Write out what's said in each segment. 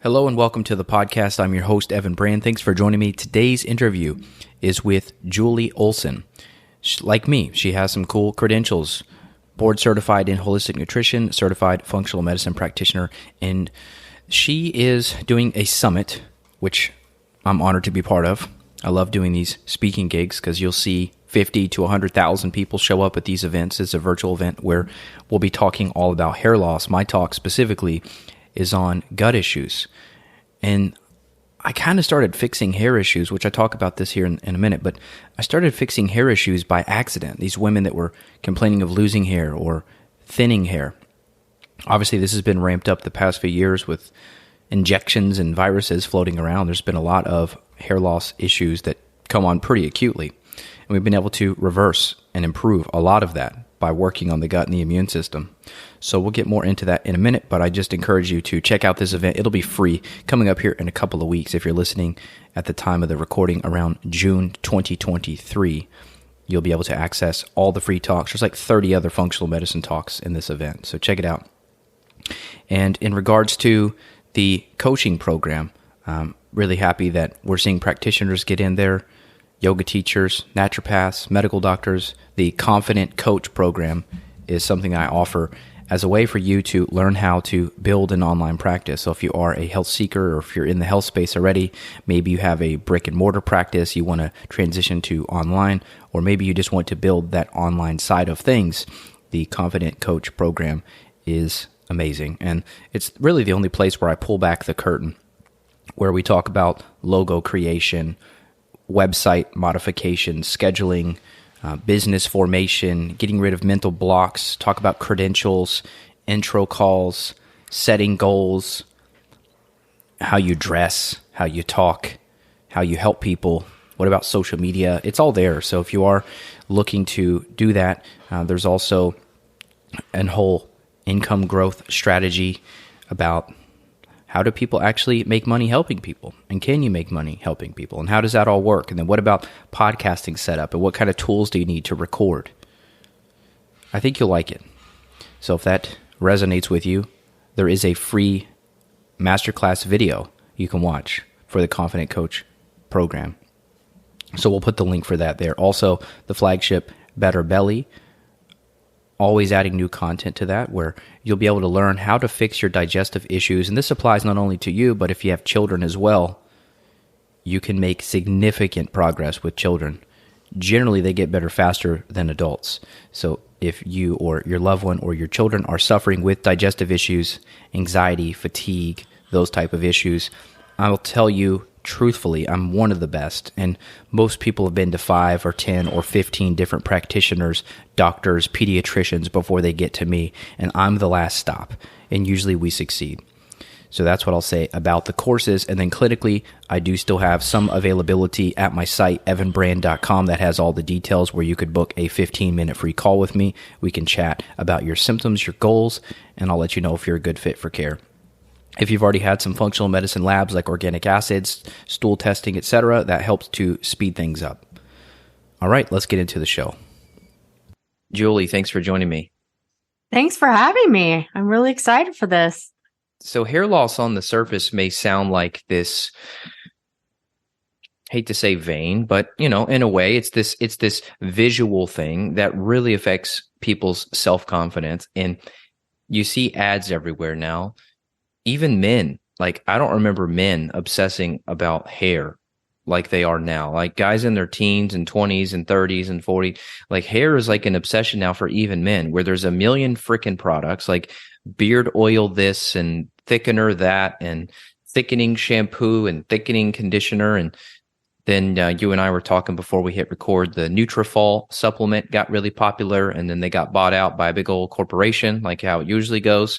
Hello and welcome to the podcast. I'm your host, Evan Brand. Thanks for joining me. Today's interview is with Julie Olson. Like me, she has some cool credentials. Board certified in holistic nutrition, certified functional medicine practitioner, and she is doing a summit, which I'm honored to be part of. I love doing these speaking gigs because you'll see 50 to 100,000 people show up at these events. It's a virtual event where we'll be talking all about hair loss. My talk specifically is on gut issues. And I kind of started fixing hair issues, which I talk about this here in a minute, but I started fixing hair issues by accident. These women that were complaining of losing hair or thinning hair. Obviously, this has been ramped up the past few years with injections and viruses floating around. There's been a lot of hair loss issues that come on pretty acutely. And we've been able to reverse and improve a lot of that by working on the gut and the immune system. So we'll get more into that in a minute, but I just encourage you to check out this event. It'll be free coming up here in a couple of weeks. If you're listening at the time of the recording around June 2023, you'll be able to access all the free talks. There's like 30 other functional medicine talks in this event, so check it out. And in regards to the coaching program, I'm really happy that we're seeing practitioners get in there, yoga teachers, naturopaths, medical doctors. The Confident Coach program is something I offer as a way for you to learn how to build an online practice. So if you are a health seeker or if you're in the health space already, maybe you have a brick and mortar practice, you want to transition to online, or maybe you just want to build that online side of things, the Confident Coach program is amazing. And it's really the only place where I pull back the curtain, where we talk about logo creation, website modification, scheduling, business formation, getting rid of mental blocks, talk about credentials, intro calls, setting goals, how you dress, how you talk, how you help people. What about social media? It's all there. So if you are looking to do that, there's also a whole income growth strategy about how do people actually make money helping people? And can you make money helping people? And how does that all work? And then what about podcasting setup? And what kind of tools do you need to record? I think you'll like it. So if that resonates with you, there is a free masterclass video you can watch for the Confident Coach program. So we'll put the link for that there. Also, the flagship Better Belly, always adding new content to that, where you'll be able to learn how to fix your digestive issues. And this applies not only to you, but if you have children as well, you can make significant progress with children. Generally, they get better faster than adults. So if you or your loved one or your children are suffering with digestive issues, anxiety, fatigue, those type of issues, I'll tell you truthfully, I'm one of the best, and most people have been to 5 or 10 or 15 different practitioners, doctors, pediatricians before they get to me, and I'm the last stop, and usually we succeed. So that's what I'll say about the courses. And then clinically, I do still have some availability at my site, evanbrand.com, that has all the details where you could book a 15-minute free call with me. We can chat about your symptoms, your goals, and I'll let you know if you're a good fit for care. If you've already had some functional medicine labs like organic acids, stool testing, etc., that helps to speed things up. All right, let's get into the show. Julie, thanks for joining me. Thanks for having me. I'm really excited for this. So hair loss on the surface may sound like this, hate to say vain, but in a way it's this visual thing that really affects people's self-confidence. And you see ads everywhere now. Even men, like I don't remember men obsessing about hair like they are now. Like guys in their teens and 20s and 30s and 40s, like hair is like an obsession now for even men, where there's a million freaking products like beard oil this and thickener that and thickening shampoo and thickening conditioner. And then you and I were talking before we hit record, the Nutrafol supplement got really popular, and then they got bought out by a big old corporation, like how it usually goes.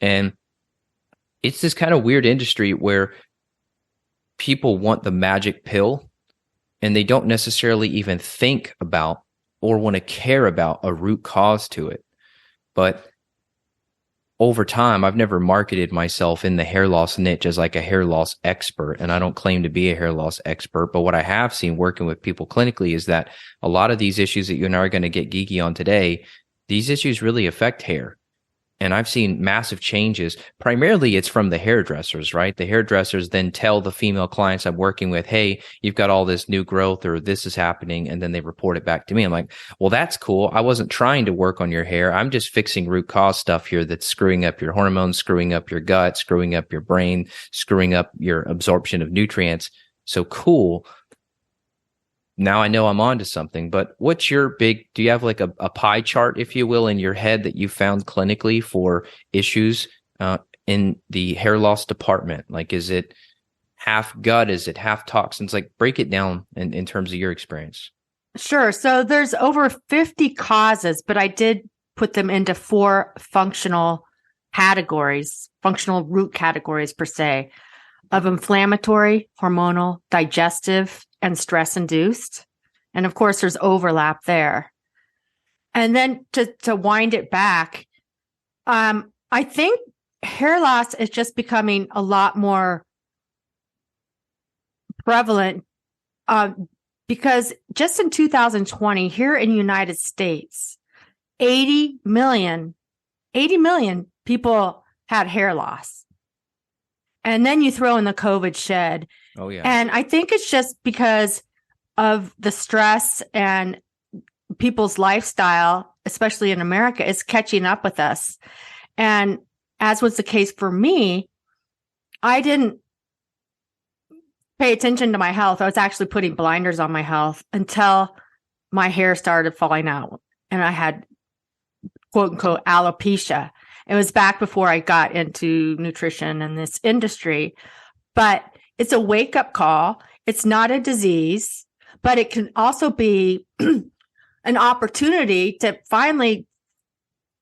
And it's this kind of weird industry where people want the magic pill and they don't necessarily even think about or want to care about a root cause to it. But over time, I've never marketed myself in the hair loss niche as like a hair loss expert, and I don't claim to be a hair loss expert. But what I have seen working with people clinically is that a lot of these issues that you and I are going to get geeky on today, these issues really affect hair. And I've seen massive changes. Primarily, it's from the hairdressers, right? The hairdressers then tell the female clients I'm working with, hey, you've got all this new growth or this is happening. And then they report it back to me. I'm like, well, that's cool. I wasn't trying to work on your hair. I'm just fixing root cause stuff here that's screwing up your hormones, screwing up your gut, screwing up your brain, screwing up your absorption of nutrients. So cool. Now I know I'm onto something, but what's your do you have like a pie chart, if you will, in your head that you found clinically for issues in the hair loss department? Like, is it half gut? Is it half toxins? Like, break it down in terms of your experience. Sure. So there's over 50 causes, but I did put them into 4 functional categories, functional root categories per se, of inflammatory, hormonal, digestive, and stress induced. And of course, there's overlap there. And then to wind it back, I think hair loss is just becoming a lot more prevalent because just in 2020, here in the United States, 80 million people had hair loss. And then you throw in the COVID shed. Oh, yeah. And I think it's just because of the stress and people's lifestyle, especially in America, is catching up with us. And as was the case for me, I didn't pay attention to my health. I was actually putting blinders on my health until my hair started falling out and I had quote unquote alopecia. It was back before I got into nutrition and this industry, but it's a wake up call. It's not a disease, but it can also be an opportunity to finally,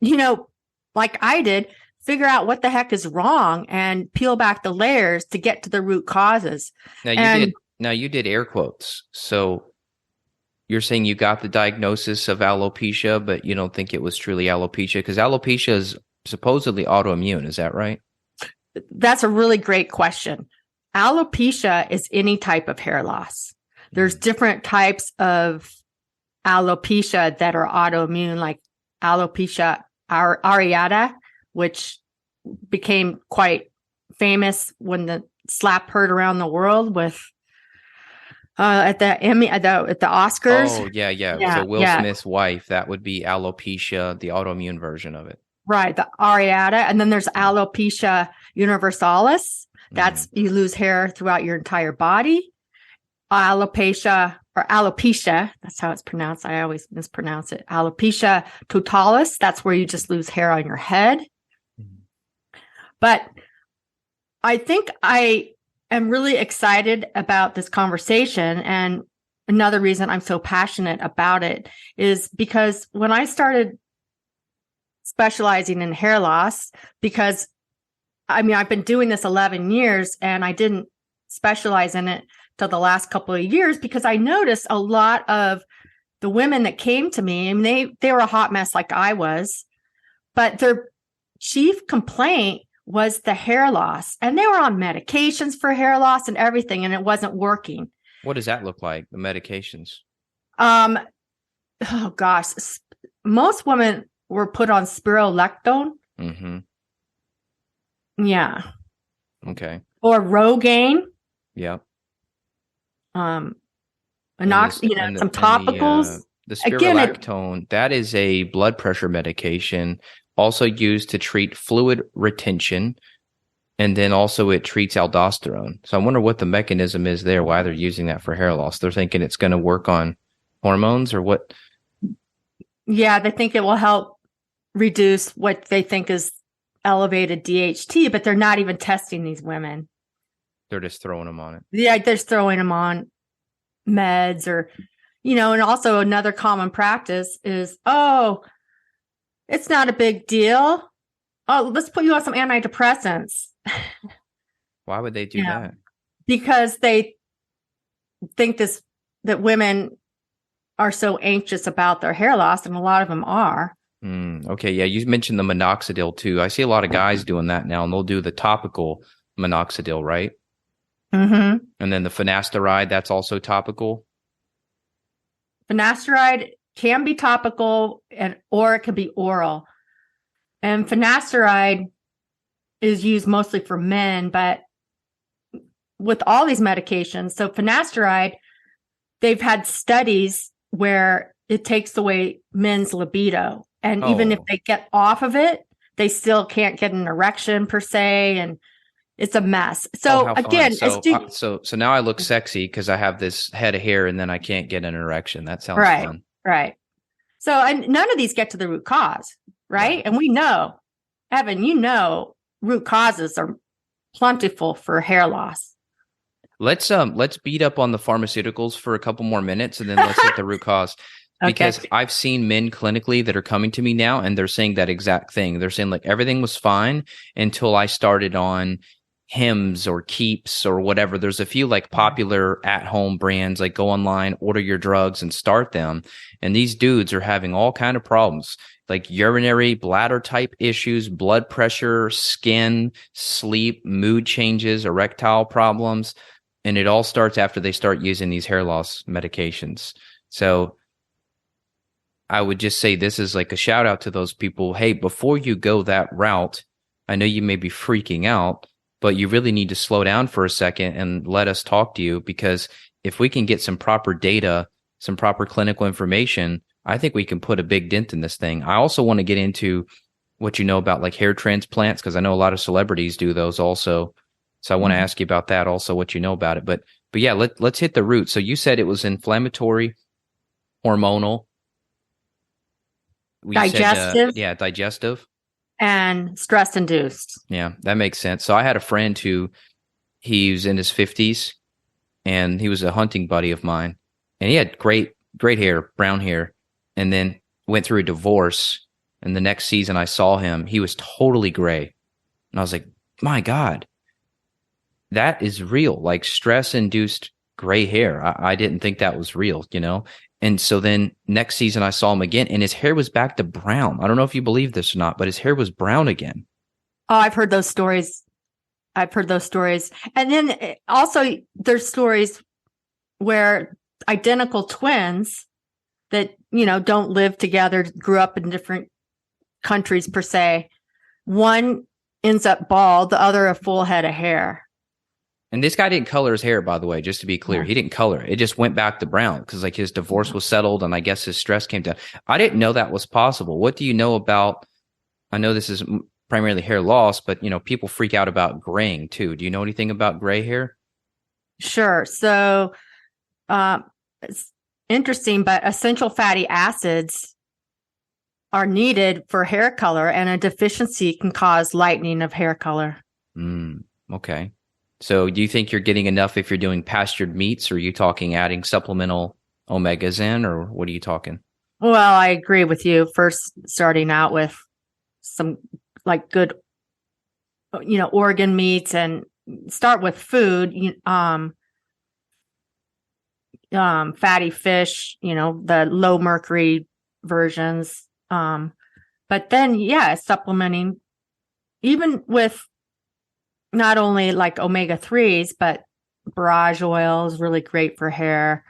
like I did, figure out what the heck is wrong and peel back the layers to get to the root causes. Now you did air quotes. So you're saying you got the diagnosis of alopecia, but you don't think it was truly alopecia, because alopecia is supposedly autoimmune. Is that right? That's a really great question. Alopecia is any type of hair loss. There's different types of alopecia that are autoimmune, like alopecia areata, which became quite famous when the slap heard around the world with at the Oscars. Oh, yeah. So Will Smith's wife, that would be alopecia, the autoimmune version of it. Right, the areata. And then there's alopecia universalis. That's you lose hair throughout your entire body. Alopecia, that's how it's pronounced. I always mispronounce it. Alopecia totalis, that's where you just lose hair on your head. But I think I am really excited about this conversation. And another reason I'm so passionate about it is because when I started specializing in hair loss, because I've been doing this 11 years and I didn't specialize in it till the last couple of years because I noticed a lot of the women that came to me, they were a hot mess like I was, but their chief complaint was the hair loss, and they were on medications for hair loss and everything, and it wasn't working. What does that look like, the medications? Oh gosh, most women were put on spironolactone. Mm-hmm. Yeah. Okay. Or Rogaine. Yeah. Some topicals. The spironolactone, that is a blood pressure medication, also used to treat fluid retention, and then also it treats aldosterone. So I wonder what the mechanism is there, why they're using that for hair loss. They're thinking it's going to work on hormones or what? Yeah, they think it will help reduce what they think is elevated DHT, but they're not even testing these women. They're just throwing them on it. Yeah, they're throwing them on meds or, and also another common practice is, oh, it's not a big deal. Oh, let's put you on some antidepressants. Why would they do that? Because they think that women are so anxious about their hair loss, and a lot of them are. Okay, yeah, you mentioned the minoxidil too. I see a lot of guys doing that now, and they'll do the topical minoxidil, right? Mm-hmm. And then the finasteride, that's also topical? Finasteride can be topical or it can be oral. And finasteride is used mostly for men, but with all these medications, so finasteride, they've had studies where it takes away men's libido. And even if they get off of it, they still can't get an erection per se. And it's a mess. So again, so now I look sexy because I have this head of hair and then I can't get an erection. That sounds fun. Right. So, and none of these get to the root cause, right? And we know, Evan, root causes are plentiful for hair loss. Let's beat up on the pharmaceuticals for a couple more minutes and then let's hit the root cause. Because I've seen men clinically that are coming to me now and they're saying that exact thing. They're saying like everything was fine until I started on Hims or Keeps or whatever. There's a few like popular at-home brands, like go online, order your drugs and start them. And these dudes are having all kind of problems like urinary bladder type issues, blood pressure, skin, sleep, mood changes, erectile problems. And it all starts after they start using these hair loss medications. So I would just say this is like a shout out to those people. Hey, before you go that route, I know you may be freaking out, but you really need to slow down for a second and let us talk to you, because if we can get some proper data, some proper clinical information, I think we can put a big dent in this thing. I also want to get into what you know about like hair transplants, because I know a lot of celebrities do those also. So I want to ask you about that also, what you know about it. But yeah, let's hit the root. So you said it was inflammatory, hormonal, digestive. Digestive. And stress induced. Yeah, that makes sense. So I had a friend he was in his 50s and he was a hunting buddy of mine, and he had great hair, brown hair, and then went through a divorce. And the next season I saw him, he was totally gray. And I was like, my God, that is real. Like stress induced gray hair. I didn't think that was real, And so then next season I saw him again and his hair was back to brown. I don't know if you believe this or not, but his hair was brown again. Oh, I've heard those stories. And then also there's stories where identical twins that, don't live together, grew up in different countries per se. One ends up bald, the other a full head of hair. And this guy didn't color his hair, by the way, just to be clear. Yeah. He didn't color it. It just went back to brown because like his divorce was settled and I guess his stress came down. I didn't know that was possible. What do you know about, I know this is primarily hair loss, but people freak out about graying too. Do you know anything about gray hair? Sure. So it's interesting, but essential fatty acids are needed for hair color, and a deficiency can cause lightening of hair color. Okay. So do you think you're getting enough if you're doing pastured meats, or are you talking adding supplemental omegas in, or what are you talking? Well, I agree with you. First, starting out with some like good, organ meats, and start with food, fatty fish, the low mercury versions. But then, supplementing even with not only like omega-3s, but borage oil is really great for hair.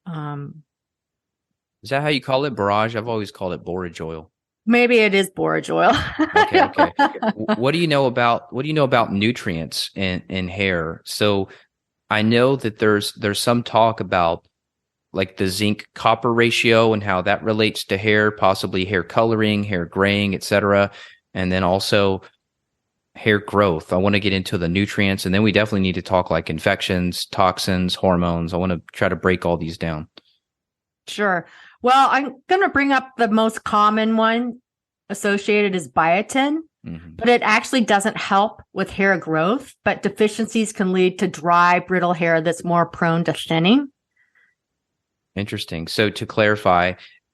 Is that how you call it? Borage? I've always called it borage oil. Maybe it is borage oil. Okay. What do you know about nutrients in hair? So I know that there's some talk about like the zinc copper ratio and how that relates to hair, possibly hair coloring, hair graying, etc. And then also hair growth. I want to get into the nutrients, and then we definitely need to talk like infections, toxins, hormones. I want to try to break all these down. Sure. Well, I'm going to bring up the most common one associated is biotin, but it actually doesn't help with hair growth, but deficiencies can lead to dry, brittle hair that's more prone to thinning. Interesting. So to clarify,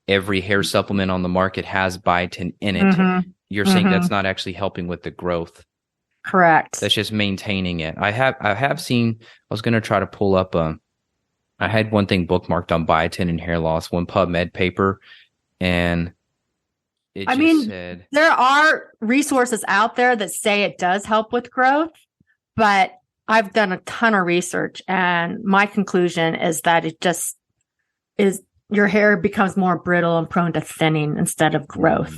every hair supplement on the market has biotin in it. You're saying that's not actually helping with the growth. Correct. That's just maintaining it. I have seen, I was going to try to pull up I had one thing bookmarked on biotin and hair loss, one PubMed paper, and it said, there are resources out there that say it does help with growth, but I've done a ton of research, and my conclusion is that it just is your hair becomes more brittle and prone to thinning instead of growth.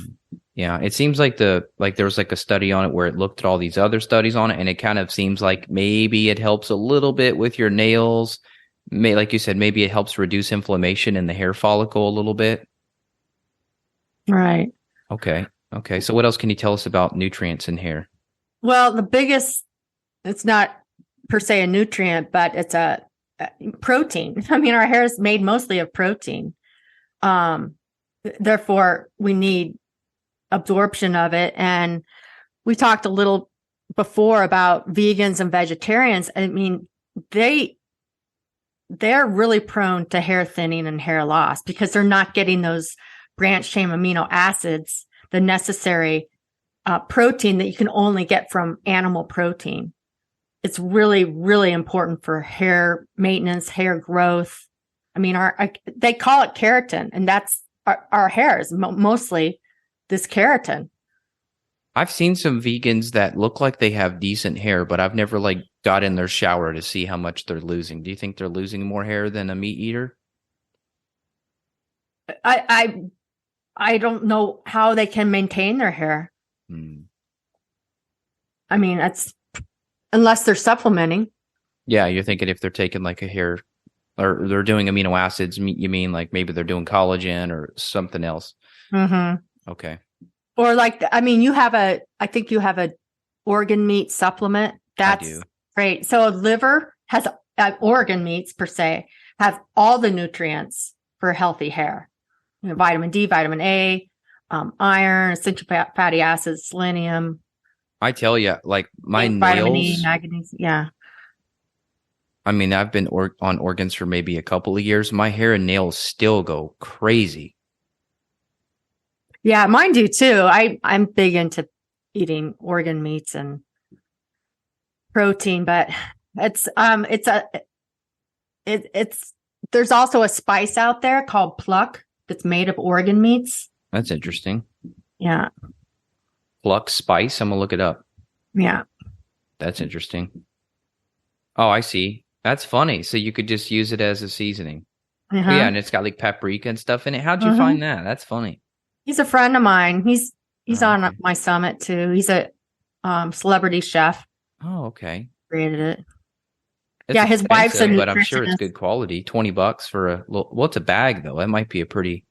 Yeah, it seems like there was like a study on it where it looked at all these other studies on it, and it kind of seems like maybe it helps a little bit with your nails. Like you said, maybe it helps reduce inflammation in the hair follicle a little bit. Right. Okay. Okay. So what else can you tell us about nutrients in hair? Well, it's not per se a nutrient, but it's a protein. I mean, our hair is made mostly of protein. Therefore, we need absorption of it. And we talked a little before about vegans and vegetarians. I mean, they're really prone to hair thinning and hair loss because they're not getting those branched chain amino acids, the necessary protein that you can only get from animal protein. It's really, really important for hair maintenance, hair growth. I mean, they call it keratin, and that's our hair is mostly this keratin. I've seen some vegans that look like they have decent hair, but I've never like got in their shower to see how much they're losing. Do you think they're losing more hair than a meat eater? I don't know how they can maintain their hair. I mean, that's unless they're supplementing. Yeah, you're thinking if they're taking like a hair or they're doing amino acids, you mean like maybe they're doing collagen or something else. Mm-hmm. Okay. Or like, I mean, I think you have a organ meat supplement. That's great. So a liver has organ meats per se, have all the nutrients for healthy hair. You know, vitamin D, vitamin A, iron, essential fatty acids, selenium. I tell you, like my vitamin E, nails. manganese. Yeah. I mean, I've been on organs for maybe a couple of years. My hair and nails still go crazy. Yeah, mine do too. I'm big into eating organ meats and protein, but there's also a spice out there called pluck that's made of organ meats. That's interesting. Yeah. Pluck spice. I'm gonna look it up. Yeah. That's interesting. Oh, I see. That's funny. So you could just use it as a seasoning. Uh-huh. Yeah, and it's got like paprika and stuff in it. How'd you find that? That's funny. He's a friend of mine. He's on my summit too. He's a celebrity chef. Oh, okay. Created it. It's his wife's a nutritionist. but I'm sure it's good quality. $20 for a little. What's a bag though? That might be a pretty.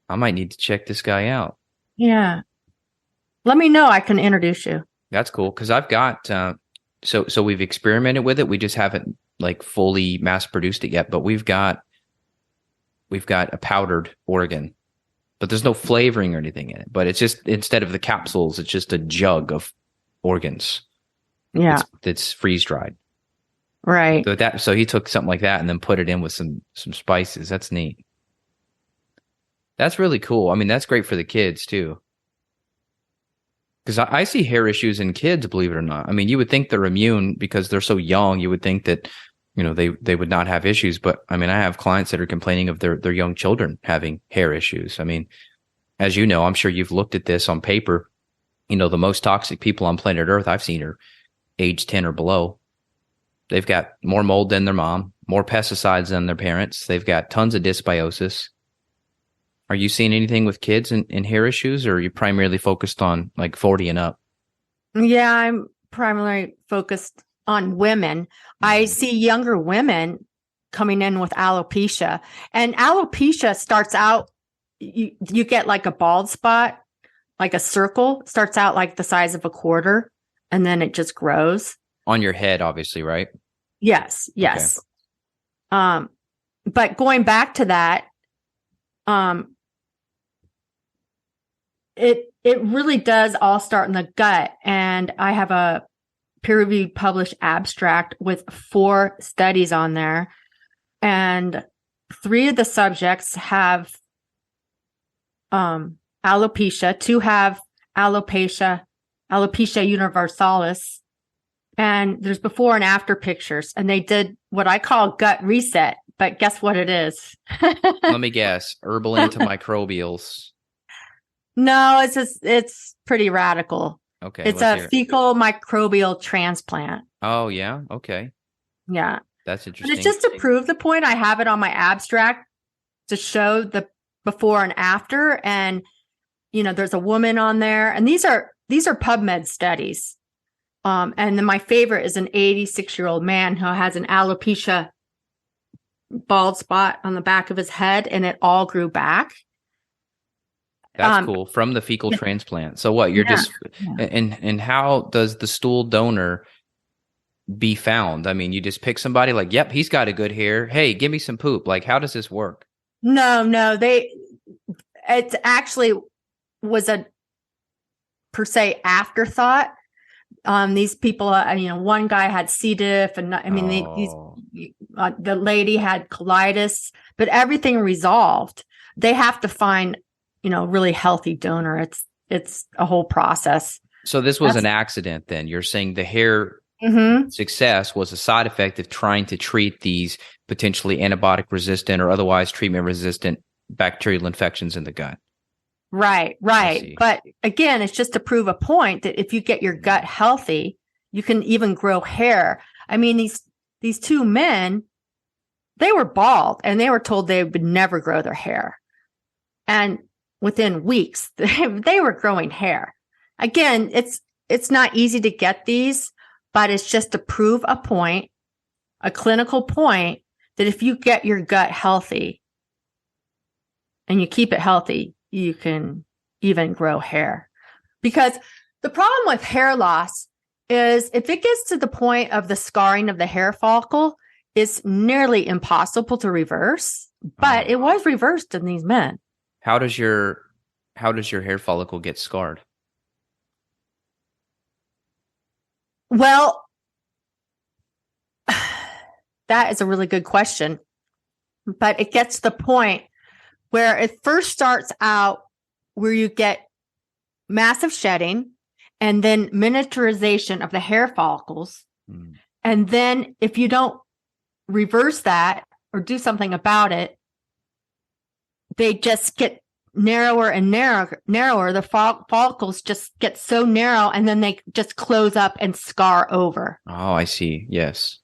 I might need to check this guy out. Yeah. Let me know. I can introduce you. That's cool because I've got. So we've experimented with it. We just haven't like fully mass produced it yet. But we've got a powdered organ. But there's no flavoring or anything in it. But it's just instead of the capsules, it's just a jug of organs. Yeah, it's freeze dried. Right. So he took something like that and then put it in with some spices. That's neat. That's really cool. I mean, that's great for the kids too. Because I see hair issues in kids, believe it or not. I mean, you would think they're immune because they're so young. You would think that, they would not have issues. But I mean, I have clients that are complaining of their young children having hair issues. I mean, as you know, I'm sure you've looked at this on paper. The most toxic people on planet Earth I've seen are age 10 or below. They've got more mold than their mom, more pesticides than their parents. They've got tons of dysbiosis. Are you seeing anything with kids in hair issues, or are you primarily focused on like 40 and up? Yeah, I'm primarily focused on women. I see younger women coming in with alopecia, and alopecia starts out, you get like a bald spot, like a circle, starts out like the size of a quarter, and then it just grows. On your head, obviously, right? Yes. Okay. But going back to that, it really does all start in the gut. And I have a peer-reviewed published abstract with 4 studies on there. And 3 of the subjects have alopecia, 2 have alopecia universalis. And there's before and after pictures. And they did what I call gut reset. But guess what it is? Let me guess. Herbal antimicrobials. No, it's pretty radical. Okay. It's a fecal microbial transplant. Oh, yeah. Okay. Yeah. That's interesting. And it's just to prove the point. I have it on my abstract to show the before and after. And, there's a woman on there, and these are PubMed studies. And then my favorite is an 86-year-old man who has an alopecia bald spot on the back of his head, and it all grew back. That's cool. From the fecal transplant. So what, and how does the stool donor be found? I mean, you just pick somebody like, yep, he's got a good hair. Hey, give me some poop. Like, how does this work? No, it actually was a per se afterthought. These people, one guy had C. diff, and the lady had colitis, but everything resolved. They have to find, really healthy donor. It's a whole process. So this was an accident then. You're saying the hair success was a side effect of trying to treat these potentially antibiotic resistant or otherwise treatment resistant bacterial infections in the gut. Right. But again, it's just to prove a point that if you get your gut healthy, you can even grow hair. I mean, these two men, they were bald and they were told they would never grow their hair. And within weeks, they were growing hair. Again, it's not easy to get these, but it's just to prove a point, a clinical point, that if you get your gut healthy and you keep it healthy, you can even grow hair. Because the problem with hair loss is if it gets to the point of the scarring of the hair follicle, it's nearly impossible to reverse, but it was reversed in these men. How does your hair follicle get scarred? Well, that is a really good question, but it gets to the point where it first starts out where you get massive shedding and then miniaturization of the hair follicles. And then if you don't reverse that or do something about it, they just get narrower and narrower. The follicles just get so narrow, and then they just close up and scar over. Oh, I see. Yes.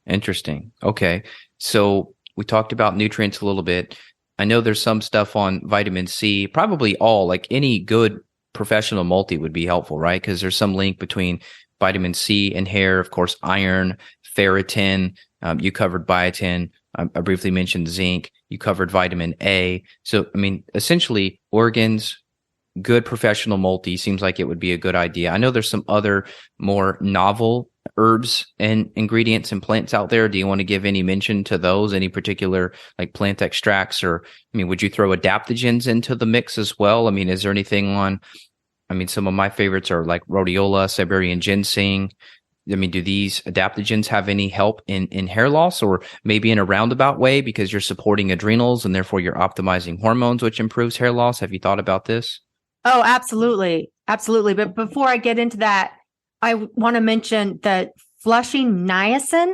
Interesting. Okay. So we talked about nutrients a little bit. I know there's some stuff on vitamin C, probably all, like any good professional multi would be helpful, right? Because there's some link between vitamin C and hair, of course, iron, ferritin. You covered biotin. I briefly mentioned zinc. You covered vitamin A. So, I mean, essentially organs, good professional multi seems like it would be a good idea. I know there's some other more novel herbs and ingredients and plants out there. Do you want to give any mention to those? Any particular like plant extracts, or, I mean, would you throw adaptogens into the mix as well? I mean, is there anything some of my favorites are like rhodiola, Siberian ginseng. I mean, do these adaptogens have any help in hair loss, or maybe in a roundabout way because you're supporting adrenals and therefore you're optimizing hormones, which improves hair loss? Have you thought about this? Oh, absolutely. Absolutely. But before I get into that, I want to mention that flushing niacin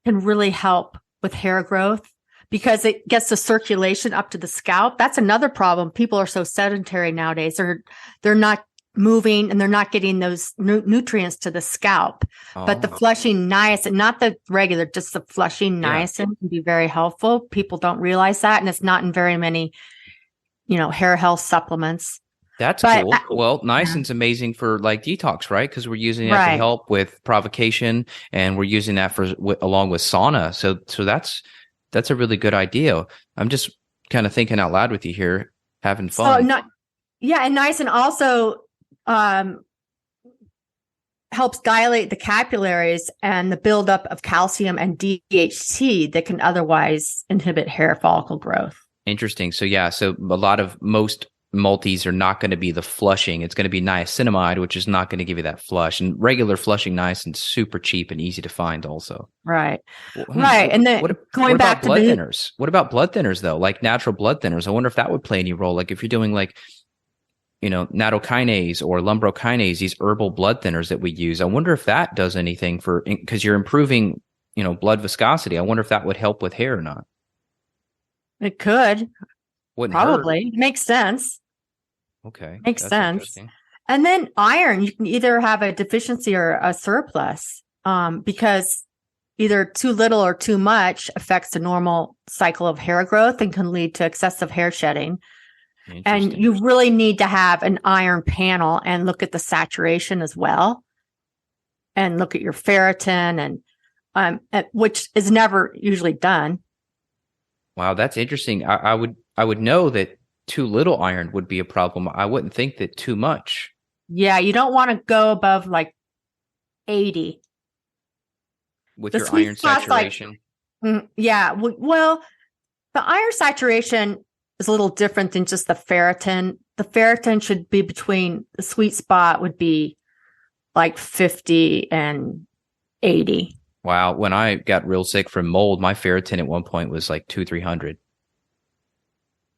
can really help with hair growth because it gets the circulation up to the scalp. That's another problem. People are so sedentary nowadays. They're not moving and they're not getting those nutrients to the scalp. But the flushing niacin, not the regular, just the flushing niacin can be very helpful. People don't realize that. And it's not in very many, hair health supplements. That's cool. Well, niacin's amazing for like detox, right? Because we're using that to help with provocation, and we're using that along with sauna. So that's a really good idea. I'm just kind of thinking out loud with you here, having fun. And niacin also helps dilate the capillaries and the buildup of calcium and DHT that can otherwise inhibit hair follicle growth. Interesting. So most multis are not going to be the flushing. It's going to be niacinamide, which is not going to give you that flush. And regular flushing niacin is super cheap and easy to find also. Right. And then going back to blood thinners. What about blood thinners though? Like natural blood thinners. I wonder if that would play any role. Like if you're doing like, nattokinase or lumbrokinase, these herbal blood thinners that we use. I wonder if that does anything because you're improving, blood viscosity. I wonder if that would help with hair or not. It could. Wouldn't probably hurt. Makes sense. Okay. Makes sense. And then iron, you can either have a deficiency or a surplus, because either too little or too much affects the normal cycle of hair growth and can lead to excessive hair shedding. And you really need to have an iron panel and look at the saturation as well, and look at your ferritin, and which is never usually done. Wow, that's interesting. I would know that too little iron would be a problem. I wouldn't think that too much. Yeah, you don't want to go above like 80 with your iron saturation. Yeah, well, the iron saturation is a little different than just the ferritin. The ferritin should be between, the sweet spot would be like 50 and 80. Wow. When I got real sick from mold, my ferritin at one point was like 200-300.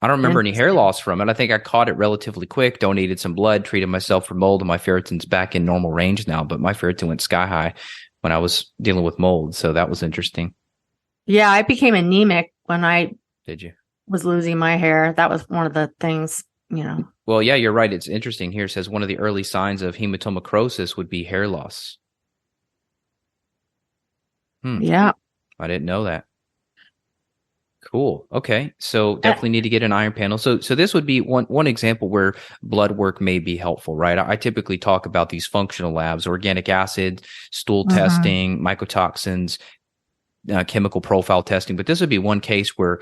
I don't remember any hair loss from it. I think I caught it relatively quick, donated some blood, treated myself for mold, and my ferritin's back in normal range now. But my ferritin went sky high when I was dealing with mold. So that was interesting. Yeah, I became anemic when I Did you? Was losing my hair. That was one of the things, Well, yeah, you're right. It's interesting here. It says one of the early signs of hematomacrosis would be hair loss. Yeah. I didn't know that. Cool. Okay. So definitely need to get an iron panel. So this would be one example where blood work may be helpful, right? I typically talk about these functional labs, organic acid, stool testing, mycotoxins, chemical profile testing. But this would be one case where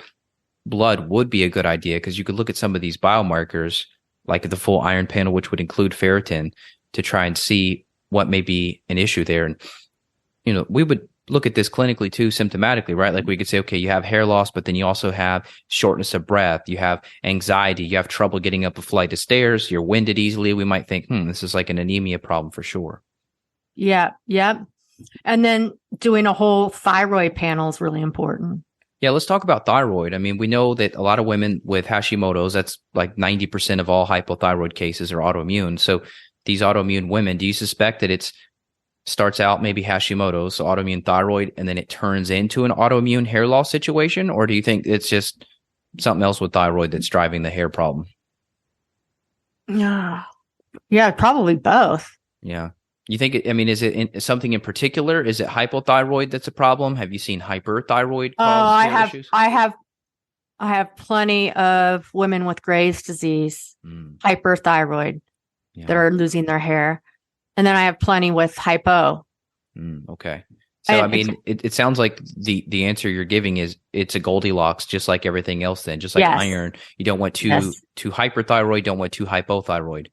blood would be a good idea, because you could look at some of these biomarkers, like the full iron panel, which would include ferritin, to try and see what may be an issue there. And, we would look at this clinically too, symptomatically, right? Like we could say, okay, you have hair loss, but then you also have shortness of breath, you have anxiety, you have trouble getting up a flight of stairs, you're winded easily. We might think, this is like an anemia problem for sure. Yeah. Yeah. And then doing a whole thyroid panel is really important. Yeah, let's talk about thyroid. I mean, we know that a lot of women with Hashimoto's, that's like 90% of all hypothyroid cases are autoimmune. So these autoimmune women, do you suspect that it's starts out maybe Hashimoto's, so autoimmune thyroid, and then it turns into an autoimmune hair loss situation? Or do you think it's just something else with thyroid that's driving the hair problem? Yeah, probably both. Yeah. You think, is it something in particular? Is it hypothyroid that's a problem? Have you seen hyperthyroid cause issues? I have plenty of women with Graves' disease, hyperthyroid, that are losing their hair. And then I have plenty with hypo. Okay. So, it sounds like the answer you're giving is it's a Goldilocks, just like everything else then. Just like iron, you don't want too hyperthyroid, don't want too hypothyroid.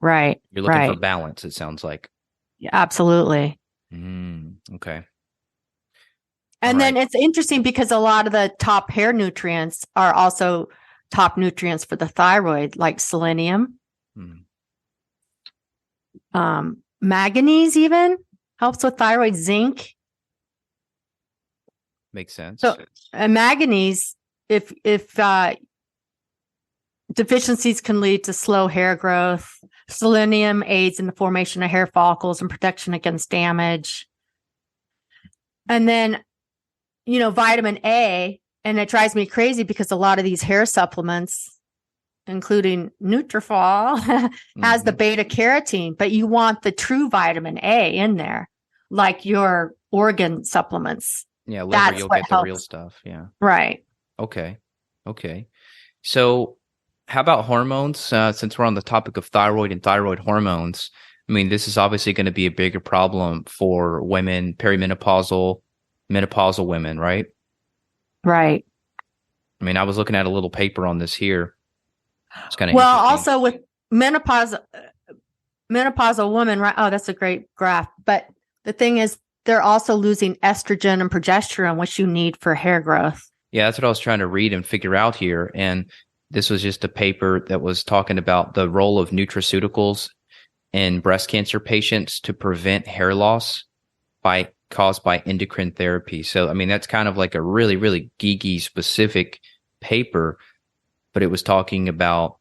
Right. You're looking for balance, it sounds like. Yeah, absolutely. Okay. And then it's interesting because a lot of the top hair nutrients are also top nutrients for the thyroid, like selenium. Manganese even helps with thyroid. Zinc makes sense. So, manganese, if deficiencies can lead to slow hair growth. Selenium aids in the formation of hair follicles and protection against damage. And then, vitamin A, and it drives me crazy because a lot of these hair supplements, including Nutrafol, has the beta carotene, but you want the true vitamin A in there, like your organ supplements. Yeah, liver, you'll get the real stuff. Yeah. Right. Okay. So how about hormones? Since we're on the topic of thyroid and thyroid hormones, this is obviously going to be a bigger problem for women, perimenopausal, menopausal women, right? Right. I was looking at a little paper on this here. It's kind of also with menopausal women, right? Oh, that's a great graph. But the thing is, they're also losing estrogen and progesterone, which you need for hair growth. Yeah, that's what I was trying to read and figure out here. And this was just a paper that was talking about the role of nutraceuticals in breast cancer patients to prevent hair loss caused by endocrine therapy. So, that's kind of like a really, really geeky specific paper, but it was talking about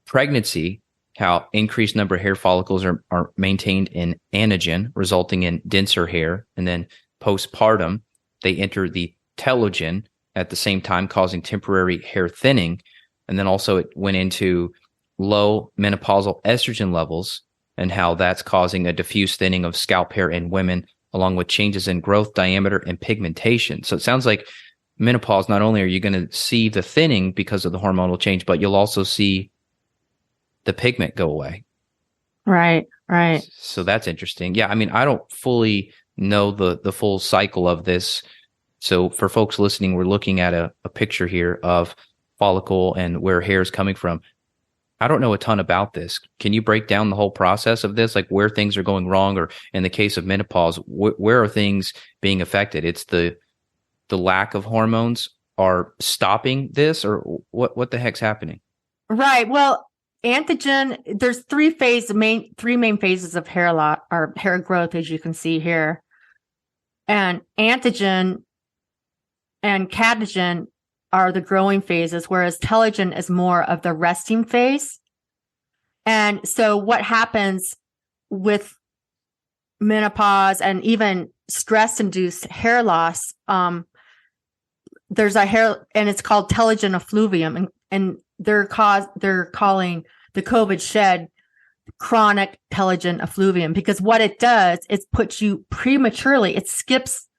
pregnancy, how increased number of hair follicles are maintained in anagen, resulting in denser hair. And then postpartum, they enter the telogen at the same time, causing temporary hair thinning. And then also it went into low menopausal estrogen levels and how that's causing a diffuse thinning of scalp hair in women, along with changes in growth, diameter, and pigmentation. So it sounds like menopause, not only are you going to see the thinning because of the hormonal change, but you'll also see the pigment go away. Right, right. So that's interesting. Yeah, I mean, I don't fully know the full cycle of this. So for folks listening, we're looking at a picture here of follicle and where hair is coming from. I don't know a ton about this. Can you break down the whole process of this, like where things are going wrong, or in the case of menopause, where are things being affected? It's the lack of hormones are stopping this, or what the heck's happening? Right. Well, antigen, there's three main phases of hair loss or hair growth, as you can see here. And antigen and catagen are the growing phases, whereas telogen is more of the resting phase. And so what happens with menopause and even stress-induced hair loss, there's a hair, and it's called telogen effluvium, and they're calling the COVID shed chronic telogen effluvium, because what it does is puts you prematurely, it skips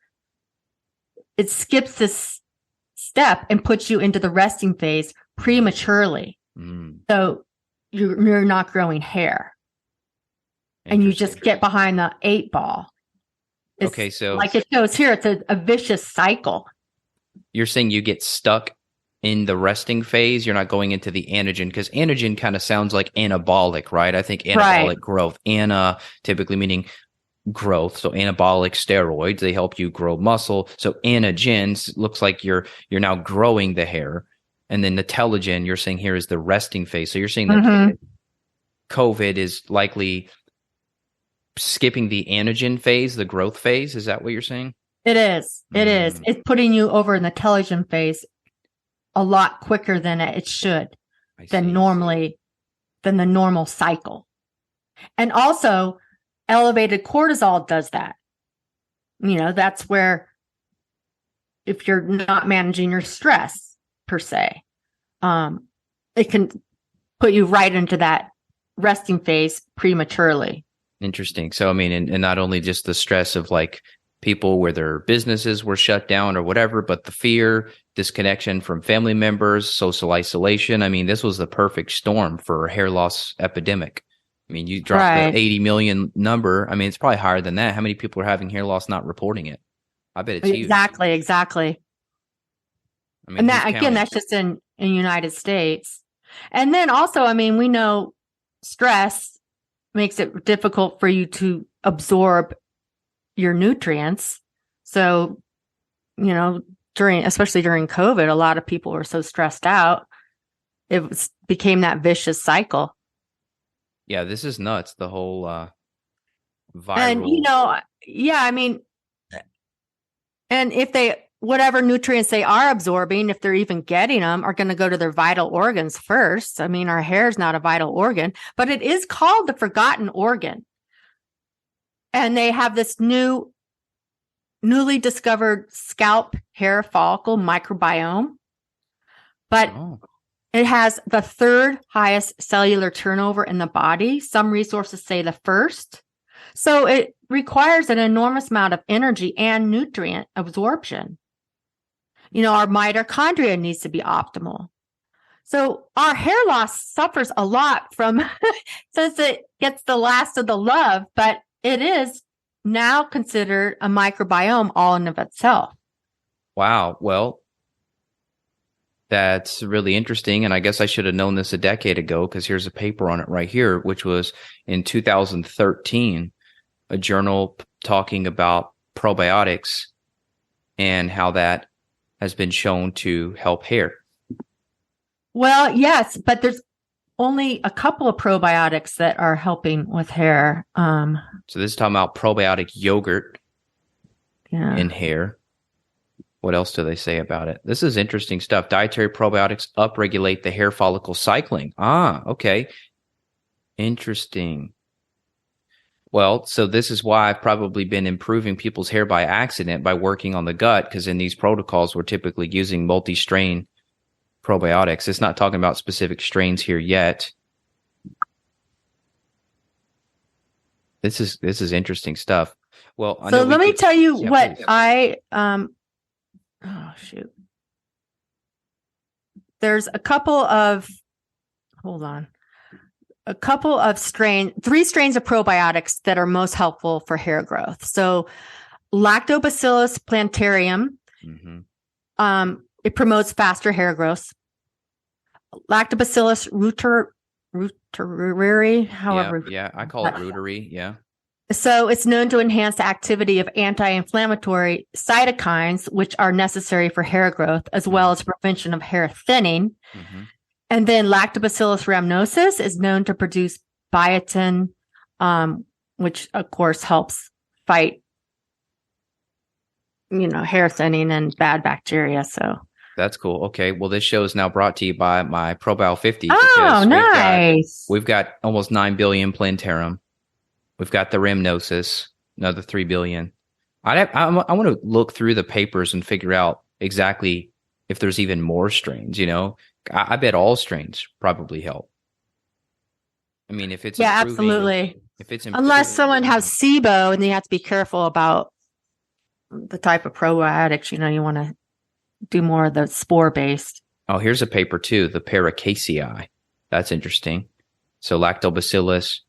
this step and puts you into the resting phase prematurely. So you're not growing hair, and you just get behind the 8 ball. Okay, so like it shows here, it's a vicious cycle. You're saying you get stuck in the resting phase. You're not going into the anagen, because anagen kind of sounds like anabolic, right? I think anabolic growth, typically meaning growth. So anabolic steroids, they help you grow muscle. So anagens looks like you're now growing the hair. And then the telogen, you're saying here, is the resting phase. So you're saying that COVID is likely skipping the anagen phase, the growth phase. Is that what you're saying? It is. It is. It's putting you over in the telogen phase a lot quicker than it should, than the normal cycle. And also, elevated cortisol does that. That's where, if you're not managing your stress per se, it can put you right into that resting phase prematurely. Interesting. So, I mean, and not only just the stress of like people where their businesses were shut down or whatever, but the fear, disconnection from family members, social isolation. I mean, this was the perfect storm for a hair loss epidemic. I mean, you dropped the 80 million number. I mean, it's probably higher than that. How many people are having hair loss, not reporting it? I bet it's huge. Exactly. I mean, and that, again, that's just in United States. And then also, I mean, we know stress makes it difficult for you to absorb your nutrients. So, especially during COVID, a lot of people were so stressed out. It became that vicious cycle. Yeah, this is nuts. The whole viral. And, I mean, and if whatever nutrients they are absorbing, if they're even getting them, are going to go to their vital organs first. I mean, our hair is not a vital organ, but it is called the forgotten organ. And they have this newly discovered scalp hair follicle microbiome, but it has the third highest cellular turnover in the body. Some resources say the first. So it requires an enormous amount of energy and nutrient absorption. Our mitochondria needs to be optimal. So our hair loss suffers a lot from, since it gets the last of the love, but it is now considered a microbiome all in of itself. Wow. Well, that's really interesting. And I guess I should have known this a decade ago, because here's a paper on it right here, which was in 2013, a journal talking about probiotics and how that has been shown to help hair. Well, yes, but there's only a couple of probiotics that are helping with hair. So this is talking about probiotic yogurt in hair. What else do they say about it? This is interesting stuff. Dietary probiotics upregulate the hair follicle cycling. Okay. Interesting. Well, so this is why I've probably been improving people's hair by accident by working on the gut, because in these protocols, we're typically using multi-strain probiotics. It's not talking about specific strains here yet. This is interesting stuff. Well, so let me tell you what please. there's a couple of, hold on, three strains of probiotics that are most helpful for hair growth. So Lactobacillus plantarum, it promotes faster hair growth. Lactobacillus reuteri, however. Yeah, I call it reuteri, yeah. So it's known to enhance the activity of anti-inflammatory cytokines, which are necessary for hair growth, as well as prevention of hair thinning. And then Lactobacillus rhamnosus is known to produce biotin, which of course helps fight, hair thinning and bad bacteria. So that's cool. Okay. Well, this show is now brought to you by my ProBio 50. Oh, nice. We've got almost 9 billion plantarum. We've got the rhamnosus, another 3 billion. I want to look through the papers and figure out exactly if there's even more strains, I bet all strains probably help. I mean, if it's absolutely. If it's unless someone has SIBO, and you have to be careful about the type of probiotics, you want to do more of the spore based. Oh, here's a paper too, the Paracasei. That's interesting. So Lactobacillus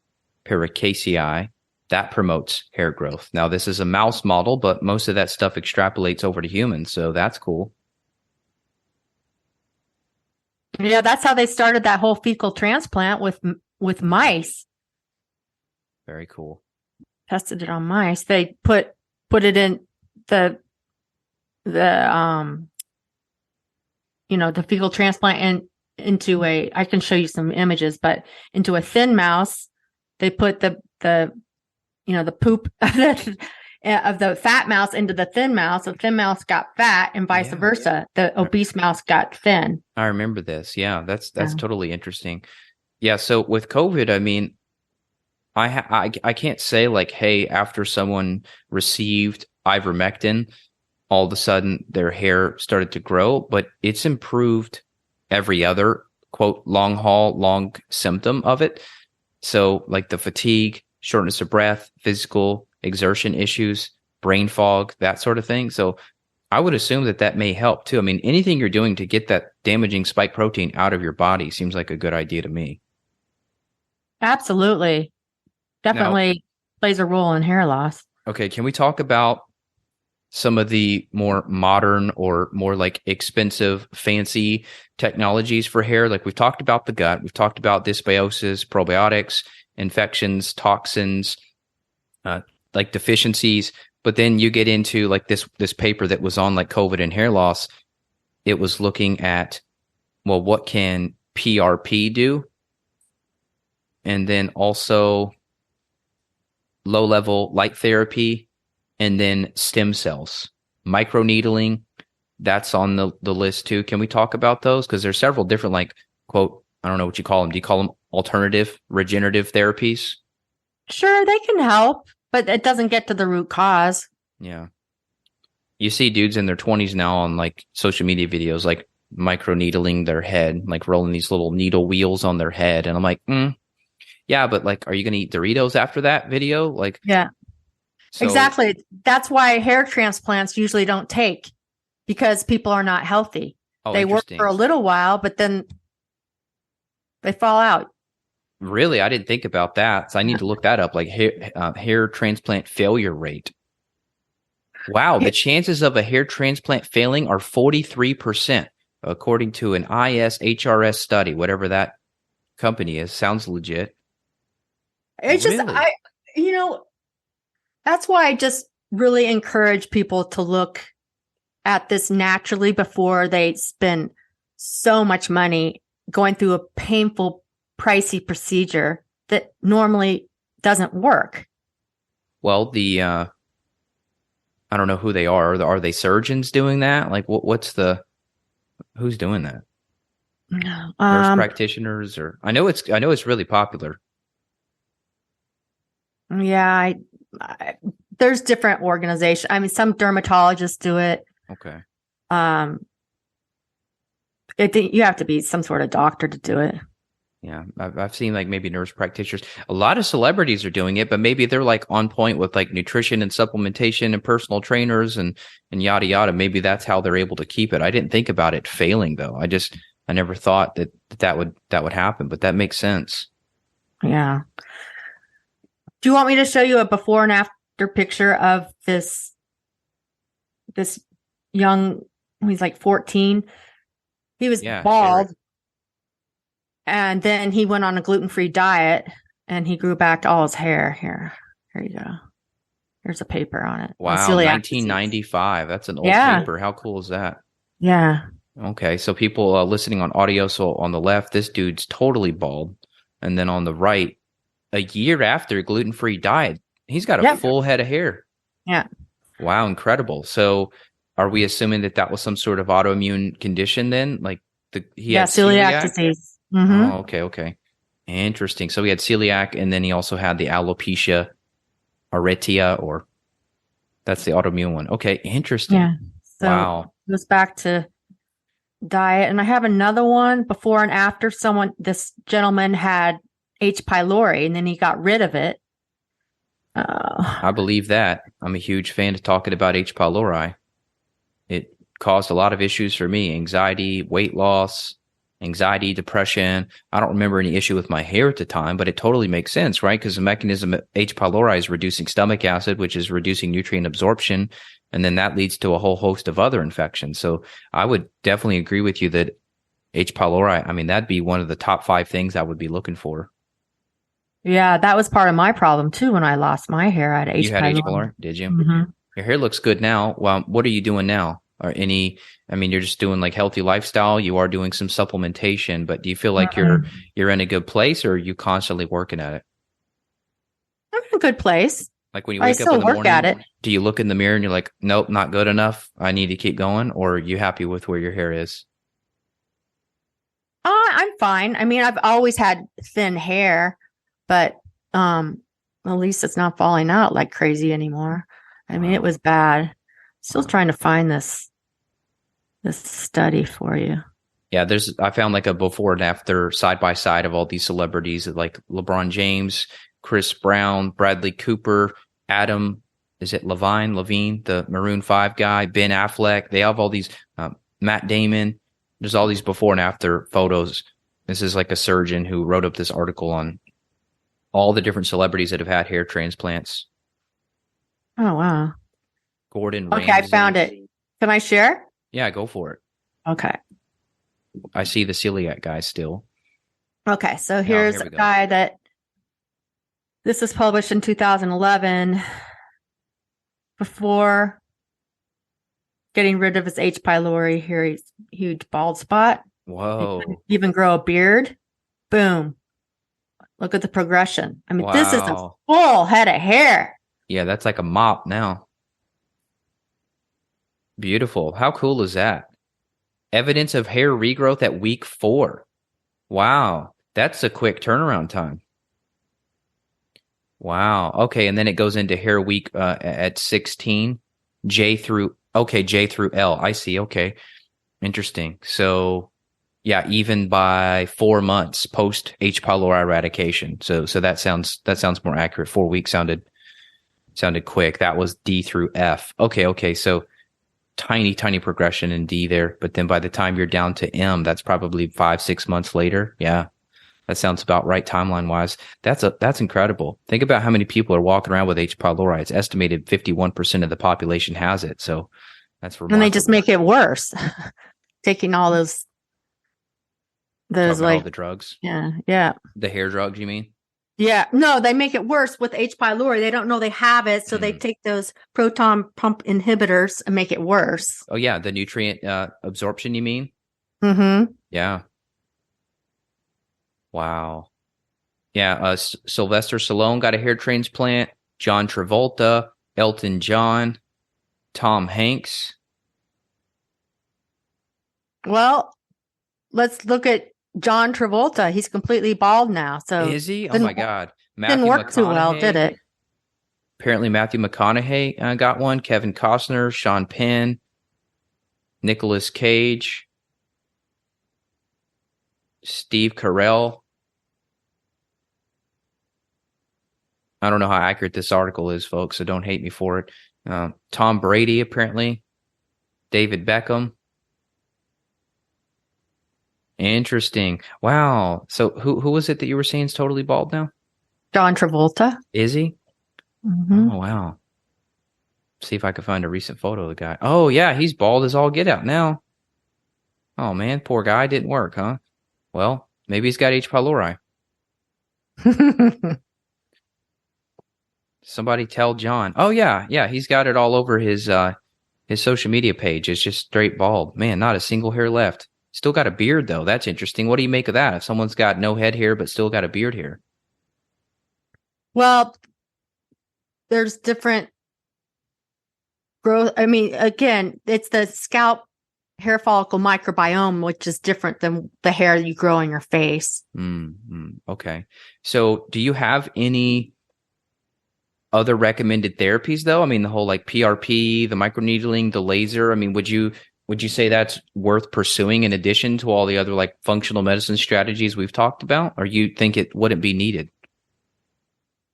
paracasei, that promotes hair growth. Now, this is a mouse model, but most of that stuff extrapolates over to humans, so that's cool. Yeah, that's how they started that whole fecal transplant with mice. Very cool. Tested it on mice. They put it in the fecal transplant into I can show you some images, but into a thin mouse. They put the poop of the fat mouse into the thin mouse. The thin mouse got fat, and vice versa. The obese mouse got thin. I remember this. Yeah, that's totally interesting. Yeah. So with COVID, I mean, I can't say like, hey, after someone received ivermectin, all of a sudden their hair started to grow, but it's improved every other quote long symptom of it. So like the fatigue, shortness of breath, physical exertion issues, brain fog, that sort of thing. So I would assume that may help too. I mean, anything you're doing to get that damaging spike protein out of your body seems like a good idea to me. Absolutely. Definitely plays a role in hair loss. Okay. Can we talk about some of the more modern or more like expensive, fancy technologies for hair? Like we've talked about the gut, we've talked about dysbiosis, probiotics, infections, toxins, like deficiencies. But then you get into like this paper that was on like COVID and hair loss. It was looking at, well, what can PRP do? And then also low-level light therapy, and then stem cells, microneedling. That's on the list too. Can we talk about those? Because there's several different, like, quote, I don't know what you call them. Do you call them alternative regenerative therapies? Sure, they can help, but it doesn't get to the root cause. Yeah. You see dudes in their 20s now on like social media videos, like microneedling their head, like rolling these little needle wheels on their head. And I'm like, yeah, but like, are you going to eat Doritos after that video? Like, yeah, so, exactly. That's why hair transplants usually don't take, because people are not healthy. They work for a little while, but then they fall out. Really? I didn't think about that. So I need to look that up, like hair transplant failure rate. Wow. The chances of a hair transplant failing are 43%, according to an ISHRS study, whatever that company is. Sounds legit. It's just, that's why I just really encourage people to look at this naturally before they spend so much money going through a painful, pricey procedure that normally doesn't work. Well, I don't know who they are. Are they surgeons doing that? Like, who's doing that? Nurse practitioners, or I know it's really popular. Yeah, there's different organizations. I mean, some dermatologists do it. Okay. You have to be some sort of doctor to do it. Yeah, I've seen like maybe nurse practitioners. A lot of celebrities are doing it, but maybe they're like on point with like nutrition and supplementation and personal trainers and yada yada. Maybe that's how they're able to keep it. I didn't think about it failing though. I I never thought that would happen, but that makes sense. Yeah. Do you want me to show you a before and after picture of this young, he's like 14. He was Yeah, share bald it. and then he went on a gluten-free diet and he grew back all his hair. Here you go. Here's a paper on it. On Wow, celiac disease. 1995. That's an old Yeah. paper. How cool is that? Yeah. Okay, so people listening on audio, so on the left, this dude's totally bald. And then on the right, a year after gluten-free diet, he's got a Yep. full head of hair. Yeah. Wow, incredible. So are we assuming that was some sort of autoimmune condition then? Like he had celiac disease. Mm-hmm. Oh, okay. Interesting. So he had celiac and then he also had the alopecia areata, or that's the autoimmune one. Okay, interesting. Yeah. So wow. it goes back to diet. And I have another one before and after. This gentleman had H. pylori and then he got rid of it. I believe that. I'm a huge fan of talking about H. pylori. It caused a lot of issues for me: anxiety, weight loss, depression. I don't remember any issue with my hair at the time, but it totally makes sense, right? Because the mechanism of H. pylori is reducing stomach acid, which is reducing nutrient absorption. And then that leads to a whole host of other infections. So I would definitely agree with you that H. pylori, I mean, that'd be one of the top 5 things I would be looking for. Yeah, that was part of my problem too when I lost my hair. I had H. You had H. pylori. pylori, did you? Mm-hmm. Your hair looks good now. Well, what are you doing now? Or you're just doing like healthy lifestyle. You are doing some supplementation, but do you feel like you're in a good place, or are you constantly working at it? I'm in a good place. Like when you wake up in the morning, at it. Do you look in the mirror and you're like, nope, not good enough, I need to keep going? Or are you happy with where your hair is? I'm fine. I mean, I've always had thin hair, but at least it's not falling out like crazy anymore. I mean, it was bad. Still trying to find this study for you. Yeah, I found like a before and after side by side of all these celebrities, like LeBron James, Chris Brown, Bradley Cooper, Adam, is it Levine, the Maroon 5 guy, Ben Affleck. They have all these, Matt Damon. There's all these before and after photos. This is like a surgeon who wrote up this article on all the different celebrities that have had hair transplants. Oh, wow. Gordon Ramsay. Okay, I found it. Can I share? Yeah, go for it. Okay. I see the celiac guy still. Okay, so here's a guy that this was published in 2011 before getting rid of his H. pylori. Here he's huge bald spot. Whoa. Even grow a beard. Boom. Look at the progression. I mean, This is a full head of hair. Yeah, that's like a mop now. Beautiful. How cool is that? Evidence of hair regrowth at week 4. Wow. That's a quick turnaround time. Wow. Okay. And then it goes into hair week at 16, J through L. I see. Okay. Interesting. So yeah, even by 4 months post H. pylori eradication. So that sounds more accurate. 4 weeks sounded quick. That was D through F. Okay. So tiny progression in D there. But then by the time you're down to M, that's probably 5-6 months later. Yeah. That sounds about right timeline wise. That's incredible. Think about how many people are walking around with H. pylori. It's estimated 51% of the population has it. So that's remarkable. And they just make it worse. Taking all those like all the drugs. Yeah. The hair drugs, you mean? Yeah. No, they make it worse with H. pylori. They don't know they have it, so they take those proton pump inhibitors and make it worse. Oh yeah, the nutrient absorption, you mean? Mm-hmm. Yeah. Wow. Yeah, Sylvester Stallone got a hair transplant. John Travolta, Elton John, Tom Hanks. Well, let's look at John Travolta. He's completely bald now. So is he? Oh my God. Didn't work too well, did it? Apparently Matthew McConaughey got one. Kevin Costner, Sean Penn, Nicolas Cage, Steve Carell. I don't know how accurate this article is, folks, so don't hate me for it. Tom Brady, apparently. David Beckham. Interesting. Wow. So who was it that you were saying is totally bald now? John Travolta. Is he? Hmm. Oh, wow. See if I can find a recent photo of the guy. Oh, yeah, he's bald as all get out now. Oh, man, poor guy. Didn't work, huh? Well, maybe he's got H. pylori. Somebody tell John. Oh, yeah, yeah, he's got it all over his social media page. It's just straight bald. Man, not a single hair left. Still got a beard, though. That's interesting. What do you make of that? If someone's got no head hair but still got a beard here. Well, there's different growth. I mean, again, it's the scalp hair follicle microbiome, which is different than the hair you grow on your face. Okay. So do you have any other recommended therapies though? I mean, the whole like PRP, the microneedling, the laser. I mean, would you say that's worth pursuing in addition to all the other like functional medicine strategies we've talked about? Or you think it wouldn't be needed?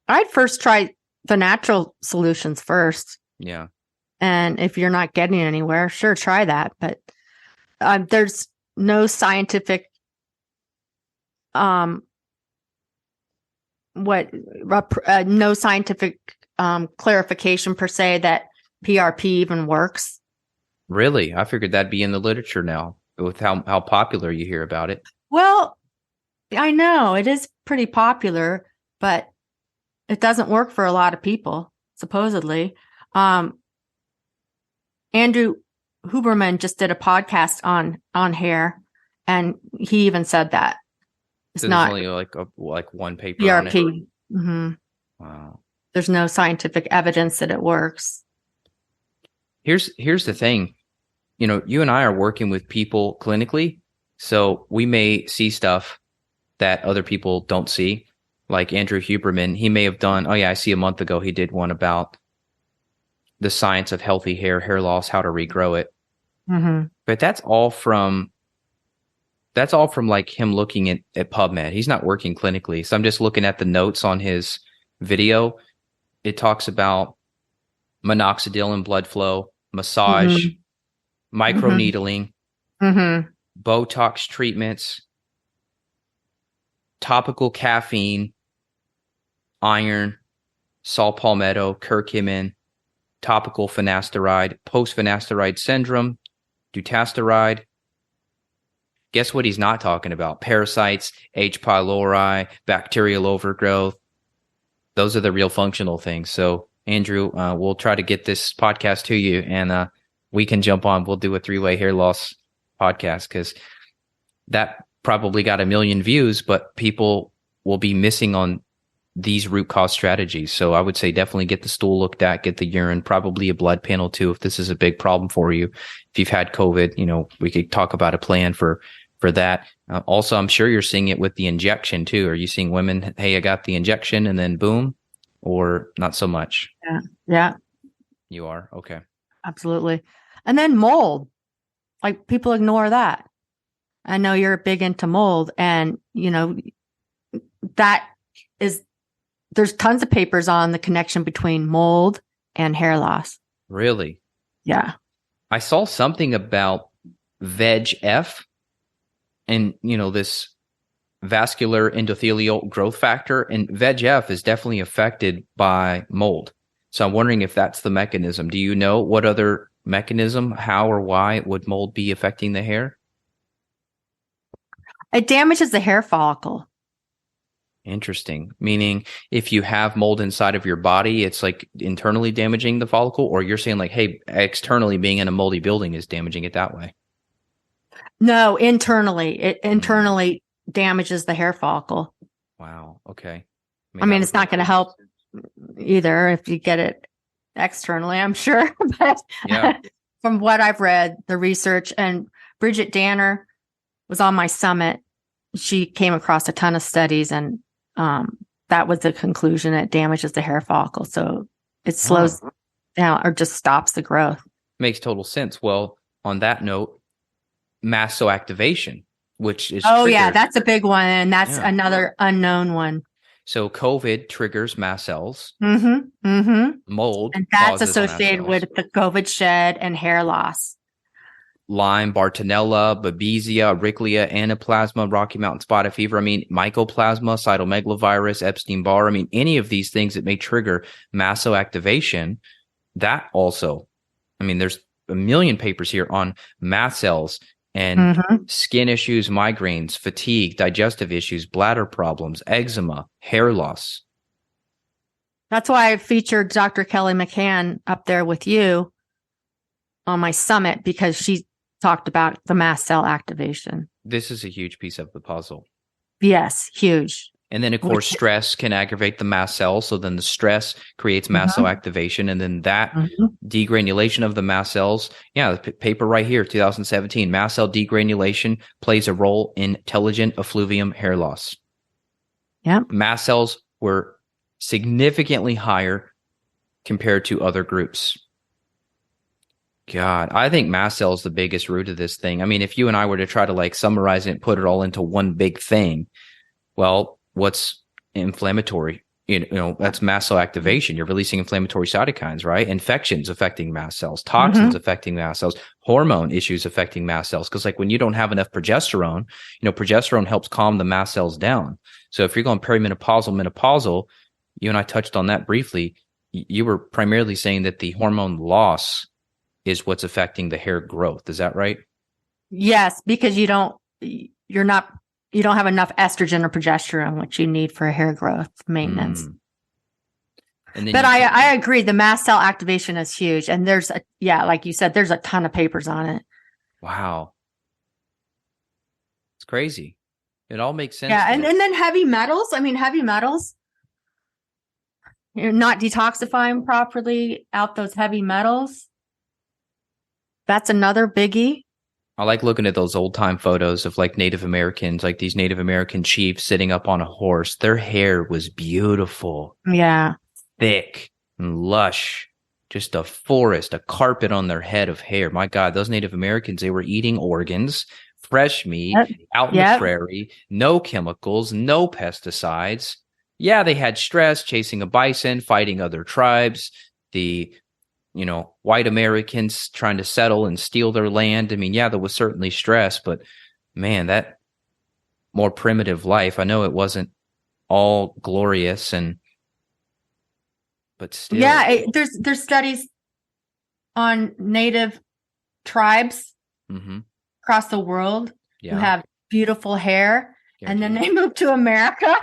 I'd first try the natural solutions first. Yeah. And if you're not getting anywhere, sure, try that. But there's no scientific no scientific clarification per se that PRP even works. Really? I figured that'd be in the literature now with how popular you hear about it. Well, I know it is pretty popular, but it doesn't work for a lot of people, supposedly. Andrew Huberman just did a podcast on hair, and he even said that it's So not there's only like one paper on it. PRP. Mm-hmm. Wow. There's no scientific evidence that it works. Here's the thing. You know, you and I are working with people clinically, so we may see stuff that other people don't see. Like Andrew Huberman, he may have done, oh yeah, I see a month ago he did one about the science of healthy hair, hair loss, how to regrow it. Mm-hmm. But that's all from like him looking at PubMed. He's not working clinically. So I'm just looking at the notes on his video. It talks about minoxidil and blood flow, massage, microneedling, Botox treatments, topical caffeine, iron, saw palmetto, curcumin, topical finasteride, post-finasteride syndrome, dutasteride. Guess what he's not talking about? Parasites, H. pylori, bacterial overgrowth. Those are the real functional things. So, Andrew, we'll try to get this podcast to you, and we can jump on. We'll do a 3-way hair loss podcast because that probably got 1 million views, but people will be missing on these root cause strategies. So I would say definitely get the stool looked at, get the urine, probably a blood panel too, if this is a big problem for you. If you've had COVID, you know, we could talk about a plan for that. Also, I'm sure you're seeing it with the injection too. Are you seeing women, hey, I got the injection and then boom, or not so much? Yeah. Yeah. You are? Okay. Absolutely. And then mold, like people ignore that. I know you're big into mold, and you know, that is, there's tons of papers on the connection between mold and hair loss. Really? Yeah. I saw something about VEGF and, you know, this vascular endothelial growth factor, and VEGF is definitely affected by mold. So I'm wondering if that's the mechanism. Do you know what other mechanism, how or why would mold be affecting the hair? It damages the hair follicle. Interesting. Meaning if you have mold inside of your body, it's like internally damaging the follicle, or you're saying like, hey, externally being in a moldy building is damaging it that way? No, internally. It internally damages the hair follicle. Wow. Okay. I mean, it's not going to help either if you get it externally, I'm sure. But yeah. From what I've read, the research, and Bridget Danner was on my summit. She came across a ton of studies, and that was the conclusion. It damages the hair follicle. So it slows down or just stops the growth. Makes total sense. Well, on that note, mast cell activation, which is yeah, that's a big one, and that's another unknown one. So COVID triggers mast cells. Mold, and that's associated with the COVID shed and hair loss. Lyme, Bartonella, Babesia, Rickettsia, Anaplasma, Rocky Mountain spotted fever. I mean, Mycoplasma, cytomegalovirus, Epstein-Barr. I mean, any of these things that may trigger mast cell activation. That also, I mean, there's a million papers here on mast cells and skin issues, migraines, fatigue, digestive issues, bladder problems, eczema, hair loss. That's why I featured Dr. Kelly McCann up there with you on my summit, because she talked about the mast cell activation. This is a huge piece of the puzzle. Yes, huge. And then, of course, stress can aggravate the mast cell. So then the stress creates mast cell activation. And then that degranulation of the mast cells. Yeah, the paper right here, 2017, mast cell degranulation plays a role in intelligent effluvium hair loss. Yeah. Mast cells were significantly higher compared to other groups. God, I think mast cell is the biggest root of this thing. I mean, if you and I were to try to like summarize it and put it all into one big thing, well, what's inflammatory? You know, that's mast cell activation. You're releasing inflammatory cytokines, right? Infections affecting mast cells, toxins affecting mast cells, hormone issues affecting mast cells. Because like when you don't have enough progesterone, you know, progesterone helps calm the mast cells down. So if you're going perimenopausal, menopausal, you and I touched on that briefly. You were primarily saying that the hormone loss is what's affecting the hair growth. Is that right? Yes, because you don't have enough estrogen or progesterone, which you need for hair growth maintenance. But I agree. The mast cell activation is huge. And like you said, there's a ton of papers on it. Wow. It's crazy. It all makes sense. Yeah. And then heavy metals. I mean, heavy metals, you're not detoxifying properly out those heavy metals. That's another biggie. I like looking at those old time photos of like Native Americans, like these Native American chiefs sitting up on a horse. Their hair was beautiful. Yeah. Thick and lush. Just a forest, a carpet on their head of hair. My God, those Native Americans, they were eating organs, fresh meat, out in the prairie, no chemicals, no pesticides. Yeah, they had stress chasing a bison, fighting other tribes. White Americans trying to settle and steal their land. I mean, yeah, there was certainly stress, but man, that more primitive life, I know it wasn't all glorious but still. Yeah, there's studies on native tribes across the world who have beautiful hair, and then they move to America.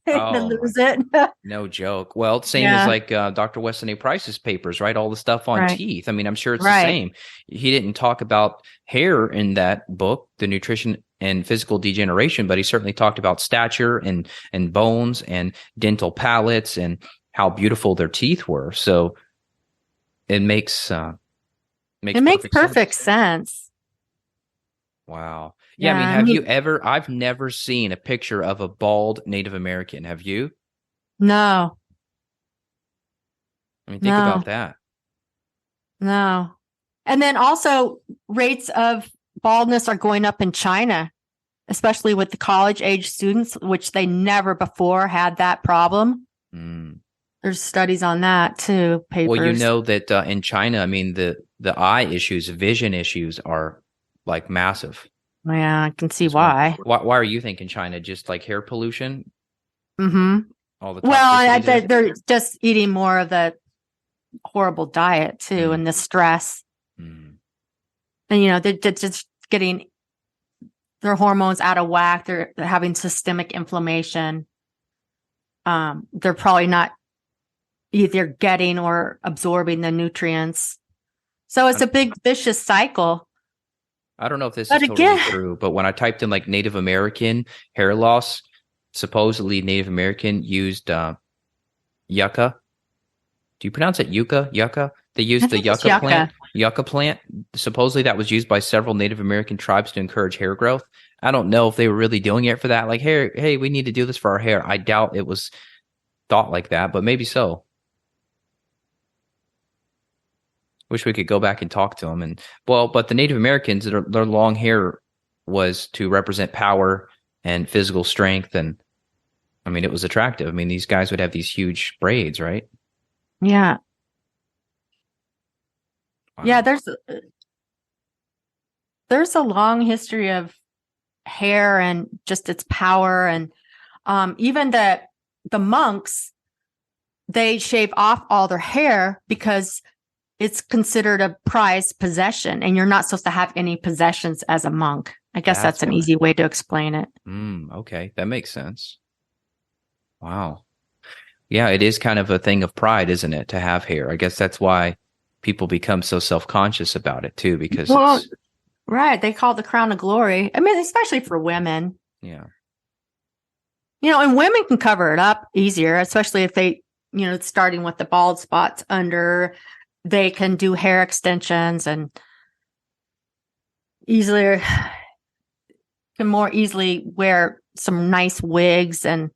They lose it. No joke. Well, same as like Dr. Weston A. Price's papers, right? All the stuff on teeth. I mean, I'm sure it's the same. He didn't talk about hair in that book, The Nutrition and Physical Degeneration, but he certainly talked about stature and bones and dental palates and how beautiful their teeth were. So it makes perfect sense. Wow. Yeah, I mean, I've never seen a picture of a bald Native American. Have you? No. I mean, think about that. No. And then also rates of baldness are going up in China, especially with the college age students, which they never before had that problem. There's studies on that too, papers. Well, you know that in China, I mean, the eye issues, vision issues are like massive. Yeah, I can see why. Why are you thinking China? Just like hair pollution? All the they're just eating more of the horrible diet too, and the stress. And they're just getting their hormones out of whack. They're having systemic inflammation. They're probably not either getting or absorbing the nutrients. So it's a big vicious cycle. I don't know if this is totally true, but when I typed in like Native American hair loss, supposedly Native American used yucca. Do you pronounce it yucca? Yucca? They used the yucca plant. Yucca plant. Supposedly that was used by several Native American tribes to encourage hair growth. I don't know if they were really doing it for that. Like, hey, we need to do this for our hair. I doubt it was thought like that, but maybe so. Wish we could go back and talk to them. But the Native Americans, their long hair was to represent power and physical strength. And I mean, it was attractive. I mean, these guys would have these huge braids, right? Yeah. Wow. Yeah. there's a long history of hair and just its power. And even the monks, they shave off all their hair because it's considered a prized possession, and you're not supposed to have any possessions as a monk. I guess that's an easy way to explain it. Okay, that makes sense. Wow. Yeah, it is kind of a thing of pride, isn't it, to have hair? I guess that's why people become so self-conscious about it too, because right. They call it the crown of glory. I mean, especially for women. Yeah. And women can cover it up easier, especially if they, starting with the bald spots under, they can do hair extensions and can more easily wear some nice wigs and,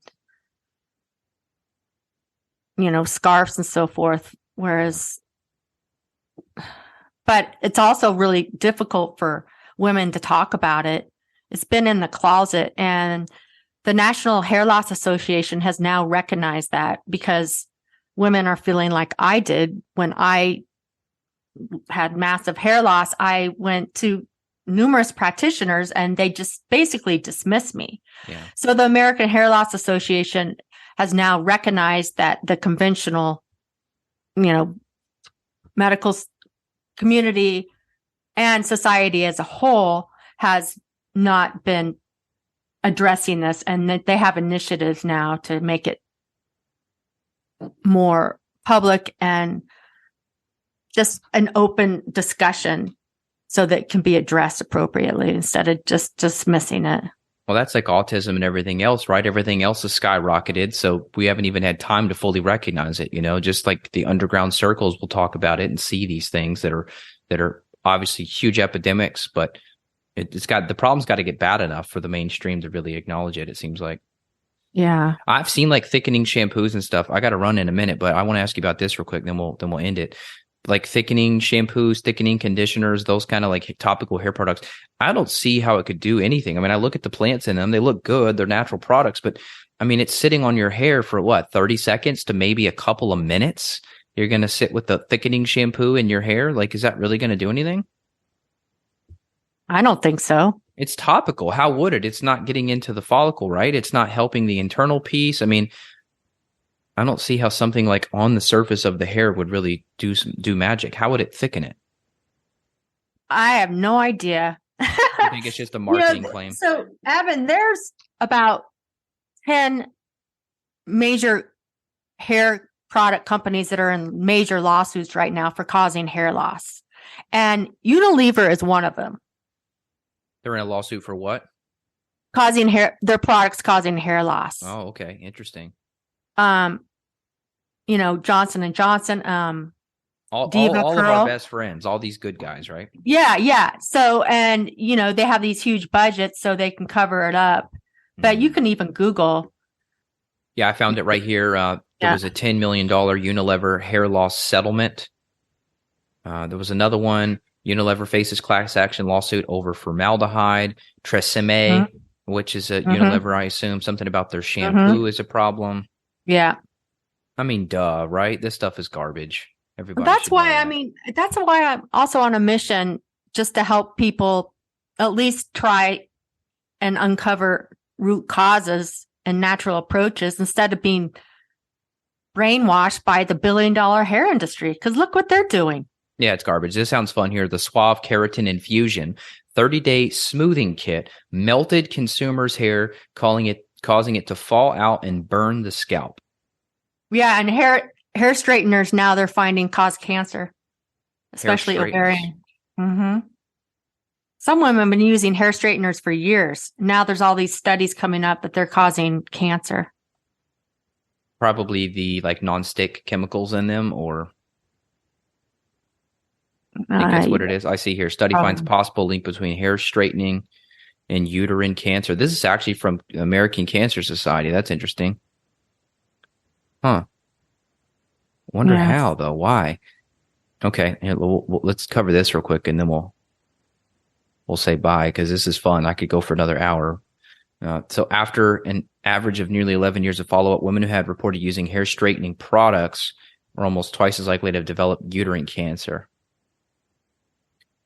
scarves and so forth. But it's also really difficult for women to talk about it. It's been in the closet, and the National Hair Loss Association has now recognized that, because women are feeling like I did when I had massive hair loss. I went to numerous practitioners and they just basically dismissed me. Yeah. So the American Hair Loss Association has now recognized that the conventional, medical community and society as a whole has not been addressing this, and that they have initiatives now to make it more public and just an open discussion so that it can be addressed appropriately instead of just dismissing it. Well, that's like autism and everything else, right? Everything else has skyrocketed. So we haven't even had time to fully recognize it, just like the underground circles will talk about it and see these things that are obviously huge epidemics, but the problem's got to get bad enough for the mainstream to really acknowledge it. It seems like. Yeah. I've seen like thickening shampoos and stuff. I got to run in a minute, but I want to ask you about this real quick. Then we'll end it. Like thickening shampoos, thickening conditioners, those kind of like topical hair products. I don't see how it could do anything. I mean, I look at the plants in them. They look good. They're natural products, but I mean, it's sitting on your hair for what, 30 seconds to maybe a couple of minutes. You're going to sit with the thickening shampoo in your hair. Like, is that really going to do anything? I don't think so. It's topical. How would it? It's not getting into the follicle, right? It's not helping the internal piece. I mean, I don't see how something like on the surface of the hair would really do magic. How would it thicken it? I have no idea. I think it's just a marketing claim. So, Evan, there's about 10 major hair product companies that are in major lawsuits right now for causing hair loss. And Unilever is one of them. They're in a lawsuit for what? Their products causing hair loss. Oh, okay. Interesting. Johnson and Johnson, all Diva of Curl. our best friends, all these good guys, right? Yeah. So, and they have these huge budgets so they can cover it up, but you can even Google. Yeah, I found it right here. There was a $10 million Unilever hair loss settlement. There was another one. Unilever faces class action lawsuit over formaldehyde. Tresemme, which is a Unilever, I assume. Something about their shampoo is a problem. Yeah. I mean, duh, right? This stuff is garbage. Everybody. That's why I'm also on a mission just to help people at least try and uncover root causes and natural approaches instead of being brainwashed by the billion-dollar hair industry. Because look what they're doing. Yeah, it's garbage. This sounds fun here. The Suave Keratin Infusion 30-day smoothing kit melted consumers' hair, causing it to fall out and burn the scalp. Yeah, and hair straighteners now they're finding cause cancer, especially ovarian. Some women have been using hair straighteners for years. Now there's all these studies coming up that they're causing cancer. Probably the non-stick chemicals in them, or I think that's what it is. I see here. Study finds possible link between hair straightening and uterine cancer. This is actually from American Cancer Society. That's interesting. Huh. Wonder how, though. Why? Okay. Let's cover this real quick, and then we'll say bye, because this is fun. I could go for another hour. So after an average of nearly 11 years of follow-up, women who had reported using hair straightening products were almost twice as likely to have developed uterine cancer.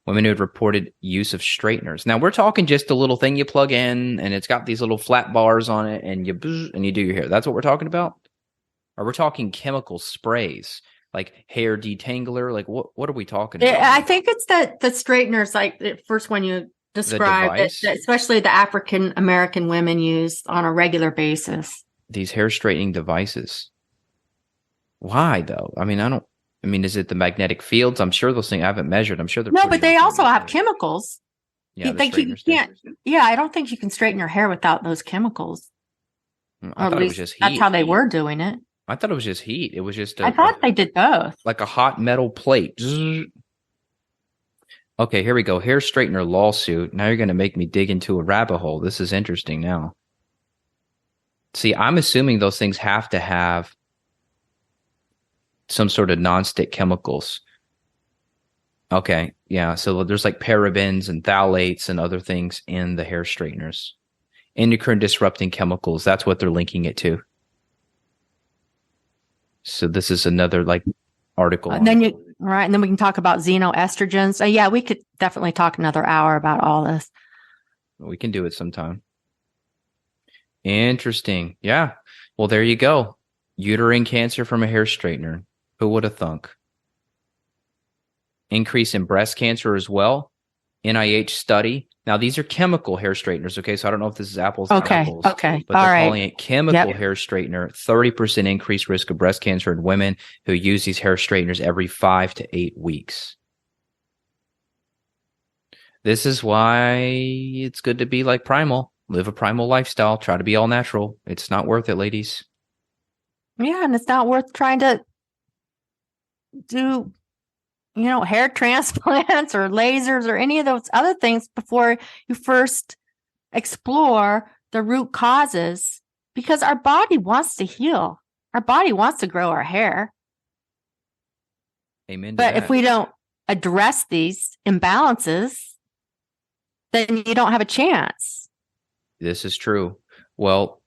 Women who had reported use of straighteners. Now we're talking just a little thing you plug in, and it's got these little flat bars on it, and you do your hair. That's what we're talking about. Or we're talking chemical sprays, like hair detangler. Like what are we talking about? I think it's the straighteners, like the first one you described, that especially the African American women use on a regular basis. These hair straightening devices. Why though? I mean, is it the magnetic fields? I'm sure those things I haven't measured. I'm sure they're no, but they also have chemicals. Yeah, you think you can't. Yeah, I don't think you can straighten your hair without those chemicals. I thought it was just heat. That's how they were doing it. I thought it was just heat. It was just. I thought they did both. Like a hot metal plate. Okay, here we go. Hair straightener lawsuit. Now you're going to make me dig into a rabbit hole. This is interesting now. See, I'm assuming those things have to have some sort of nonstick chemicals. Okay, yeah. So there's like parabens and phthalates and other things in the hair straighteners. Endocrine disrupting chemicals. That's what they're linking it to. So this is another like article. And then and then we can talk about xenoestrogens. Yeah, we could definitely talk another hour about all this. We can do it sometime. Interesting. Yeah. Well, there you go. Uterine cancer from a hair straightener. Who would have thunk? Increase in breast cancer as well. NIH study. Now, these are chemical hair straighteners, okay? So I don't know if this is apples to apples. Okay. But they're calling it chemical hair straightener. 30% increased risk of breast cancer in women who use these hair straighteners every 5 to 8 weeks. This is why it's good to be like primal. Live a primal lifestyle. Try to be all natural. It's not worth it, ladies. Yeah, and it's not worth trying to do hair transplants or lasers or any of those other things before you first explore the root causes, because our body wants to heal. Our body wants to grow our hair. Amen. But if we don't address these imbalances, then you don't have a chance. This is true. Well,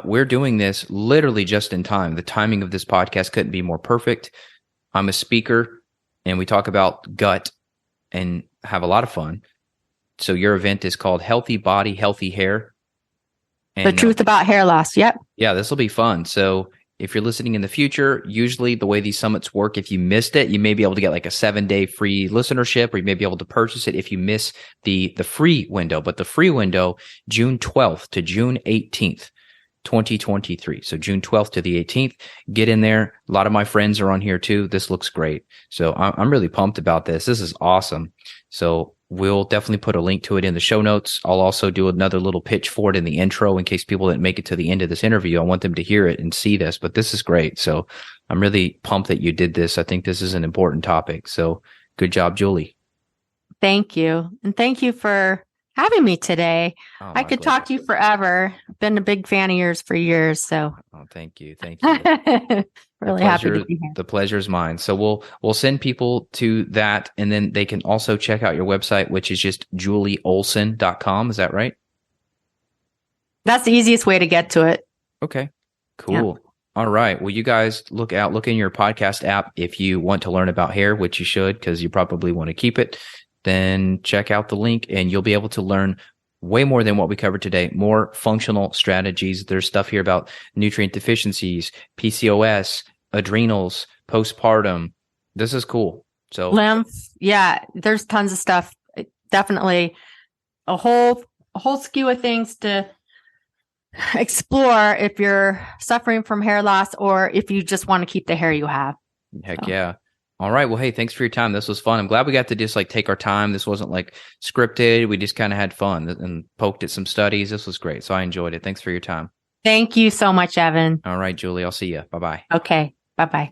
we're doing this literally just in time. The timing of this podcast couldn't be more perfect. I'm a speaker, and we talk about gut and have a lot of fun. So your event is called Healthy Body, Healthy Hair. And, the truth about hair loss. Yep. Yeah, this will be fun. So if you're listening in the future, usually the way these summits work, if you missed it, you may be able to get like a 7-day free listenership, or you may be able to purchase it if you miss the free window. But the free window, June 12th to June 18th. 2023. So June 12th to the 18th, get in there. A lot of my friends are on here too. This looks great. So I'm really pumped about this. This is awesome. So we'll definitely put a link to it in the show notes. I'll also do another little pitch for it in the intro in case people didn't make it to the end of this interview. I want them to hear it and see this, but this is great. So I'm really pumped that you did this. I think this is an important topic. So good job, Julie. Thank you. And thank you for having me today. I could talk to you forever. I've been a big fan of yours for years. So thank you. Thank you. Really happy to be here. The pleasure is mine. So we'll send people to that, and then they can also check out your website, which is just julieolson.com. Is that right? That's the easiest way to get to it. Okay, cool. Yeah. All right. Well, you guys look in your podcast app if you want to learn about hair, which you should, because you probably want to keep it. Then check out the link and you'll be able to learn way more than what we covered today, more functional strategies. There's stuff here about nutrient deficiencies, PCOS, adrenals, postpartum. This is cool. So lymph. Yeah, there's tons of stuff. Definitely a whole skew of things to explore if you're suffering from hair loss or if you just want to keep the hair you have. Heck yeah. All right. Well, hey, thanks for your time. This was fun. I'm glad we got to just like take our time. This wasn't like scripted. We just kind of had fun and poked at some studies. This was great. So I enjoyed it. Thanks for your time. Thank you so much, Evan. All right, Julie. I'll see you. Bye-bye. Okay. Bye-bye.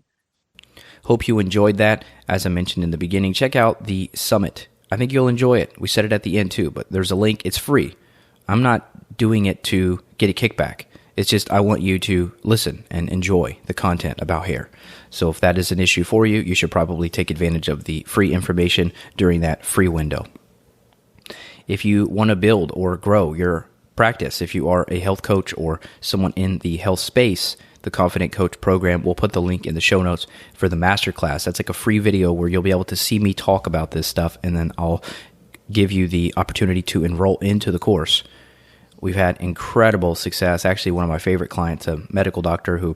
Hope you enjoyed that. As I mentioned in the beginning, check out the summit. I think you'll enjoy it. We said it at the end too, but there's a link. It's free. I'm not doing it to get a kickback. It's just I want you to listen and enjoy the content about hair. So if that is an issue for you, you should probably take advantage of the free information during that free window. If you want to build or grow your practice, if you are a health coach or someone in the health space, the Confident Coach program. We'll put the link in the show notes for the masterclass. That's like a free video where you'll be able to see me talk about this stuff, and then I'll give you the opportunity to enroll into the course. We've had incredible success. Actually, one of my favorite clients, a medical doctor who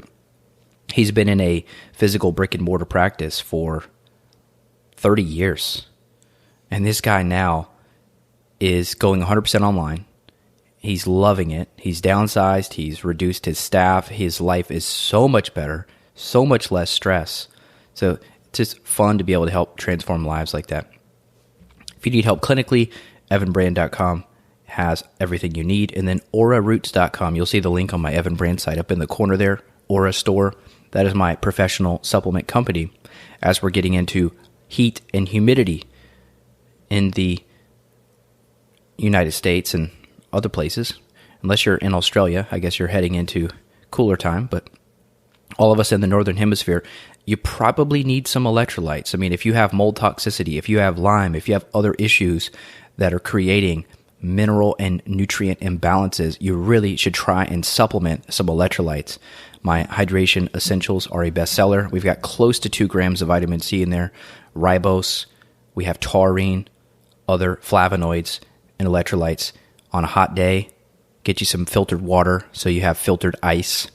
he's been in a physical brick and mortar practice for 30 years. And this guy now is going 100% online. He's loving it. He's downsized. He's reduced his staff. His life is so much better, so much less stress. So it's just fun to be able to help transform lives like that. If you need help clinically, evanbrand.com has everything you need. And then auraroots.com, you'll see the link on my Evan Brand site up in the corner there, Aura Store. That is my professional supplement company as we're getting into heat and humidity in the United States and other places. Unless you're in Australia, I guess you're heading into cooler time, but all of us in the Northern Hemisphere, you probably need some electrolytes. I mean, if you have mold toxicity, if you have Lyme, if you have other issues that are creating mineral and nutrient imbalances, you really should try and supplement some electrolytes. My Hydration Essentials are a bestseller. We've got close to 2 grams of vitamin C in there, ribose, we have taurine, other flavonoids, and electrolytes. On a hot day, get you some filtered water so you have filtered ice,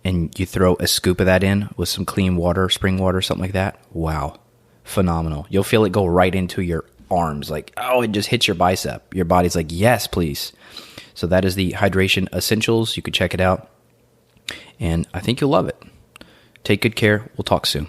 and you throw a scoop of that in with some clean water, spring water, something like that. Wow, phenomenal. You'll feel it go right into your arms, like, oh, it just hits your bicep. Your body's like, yes, please. So that is the Hydration Essentials. You can check it out, and I think you'll love it. Take good care. We'll talk soon.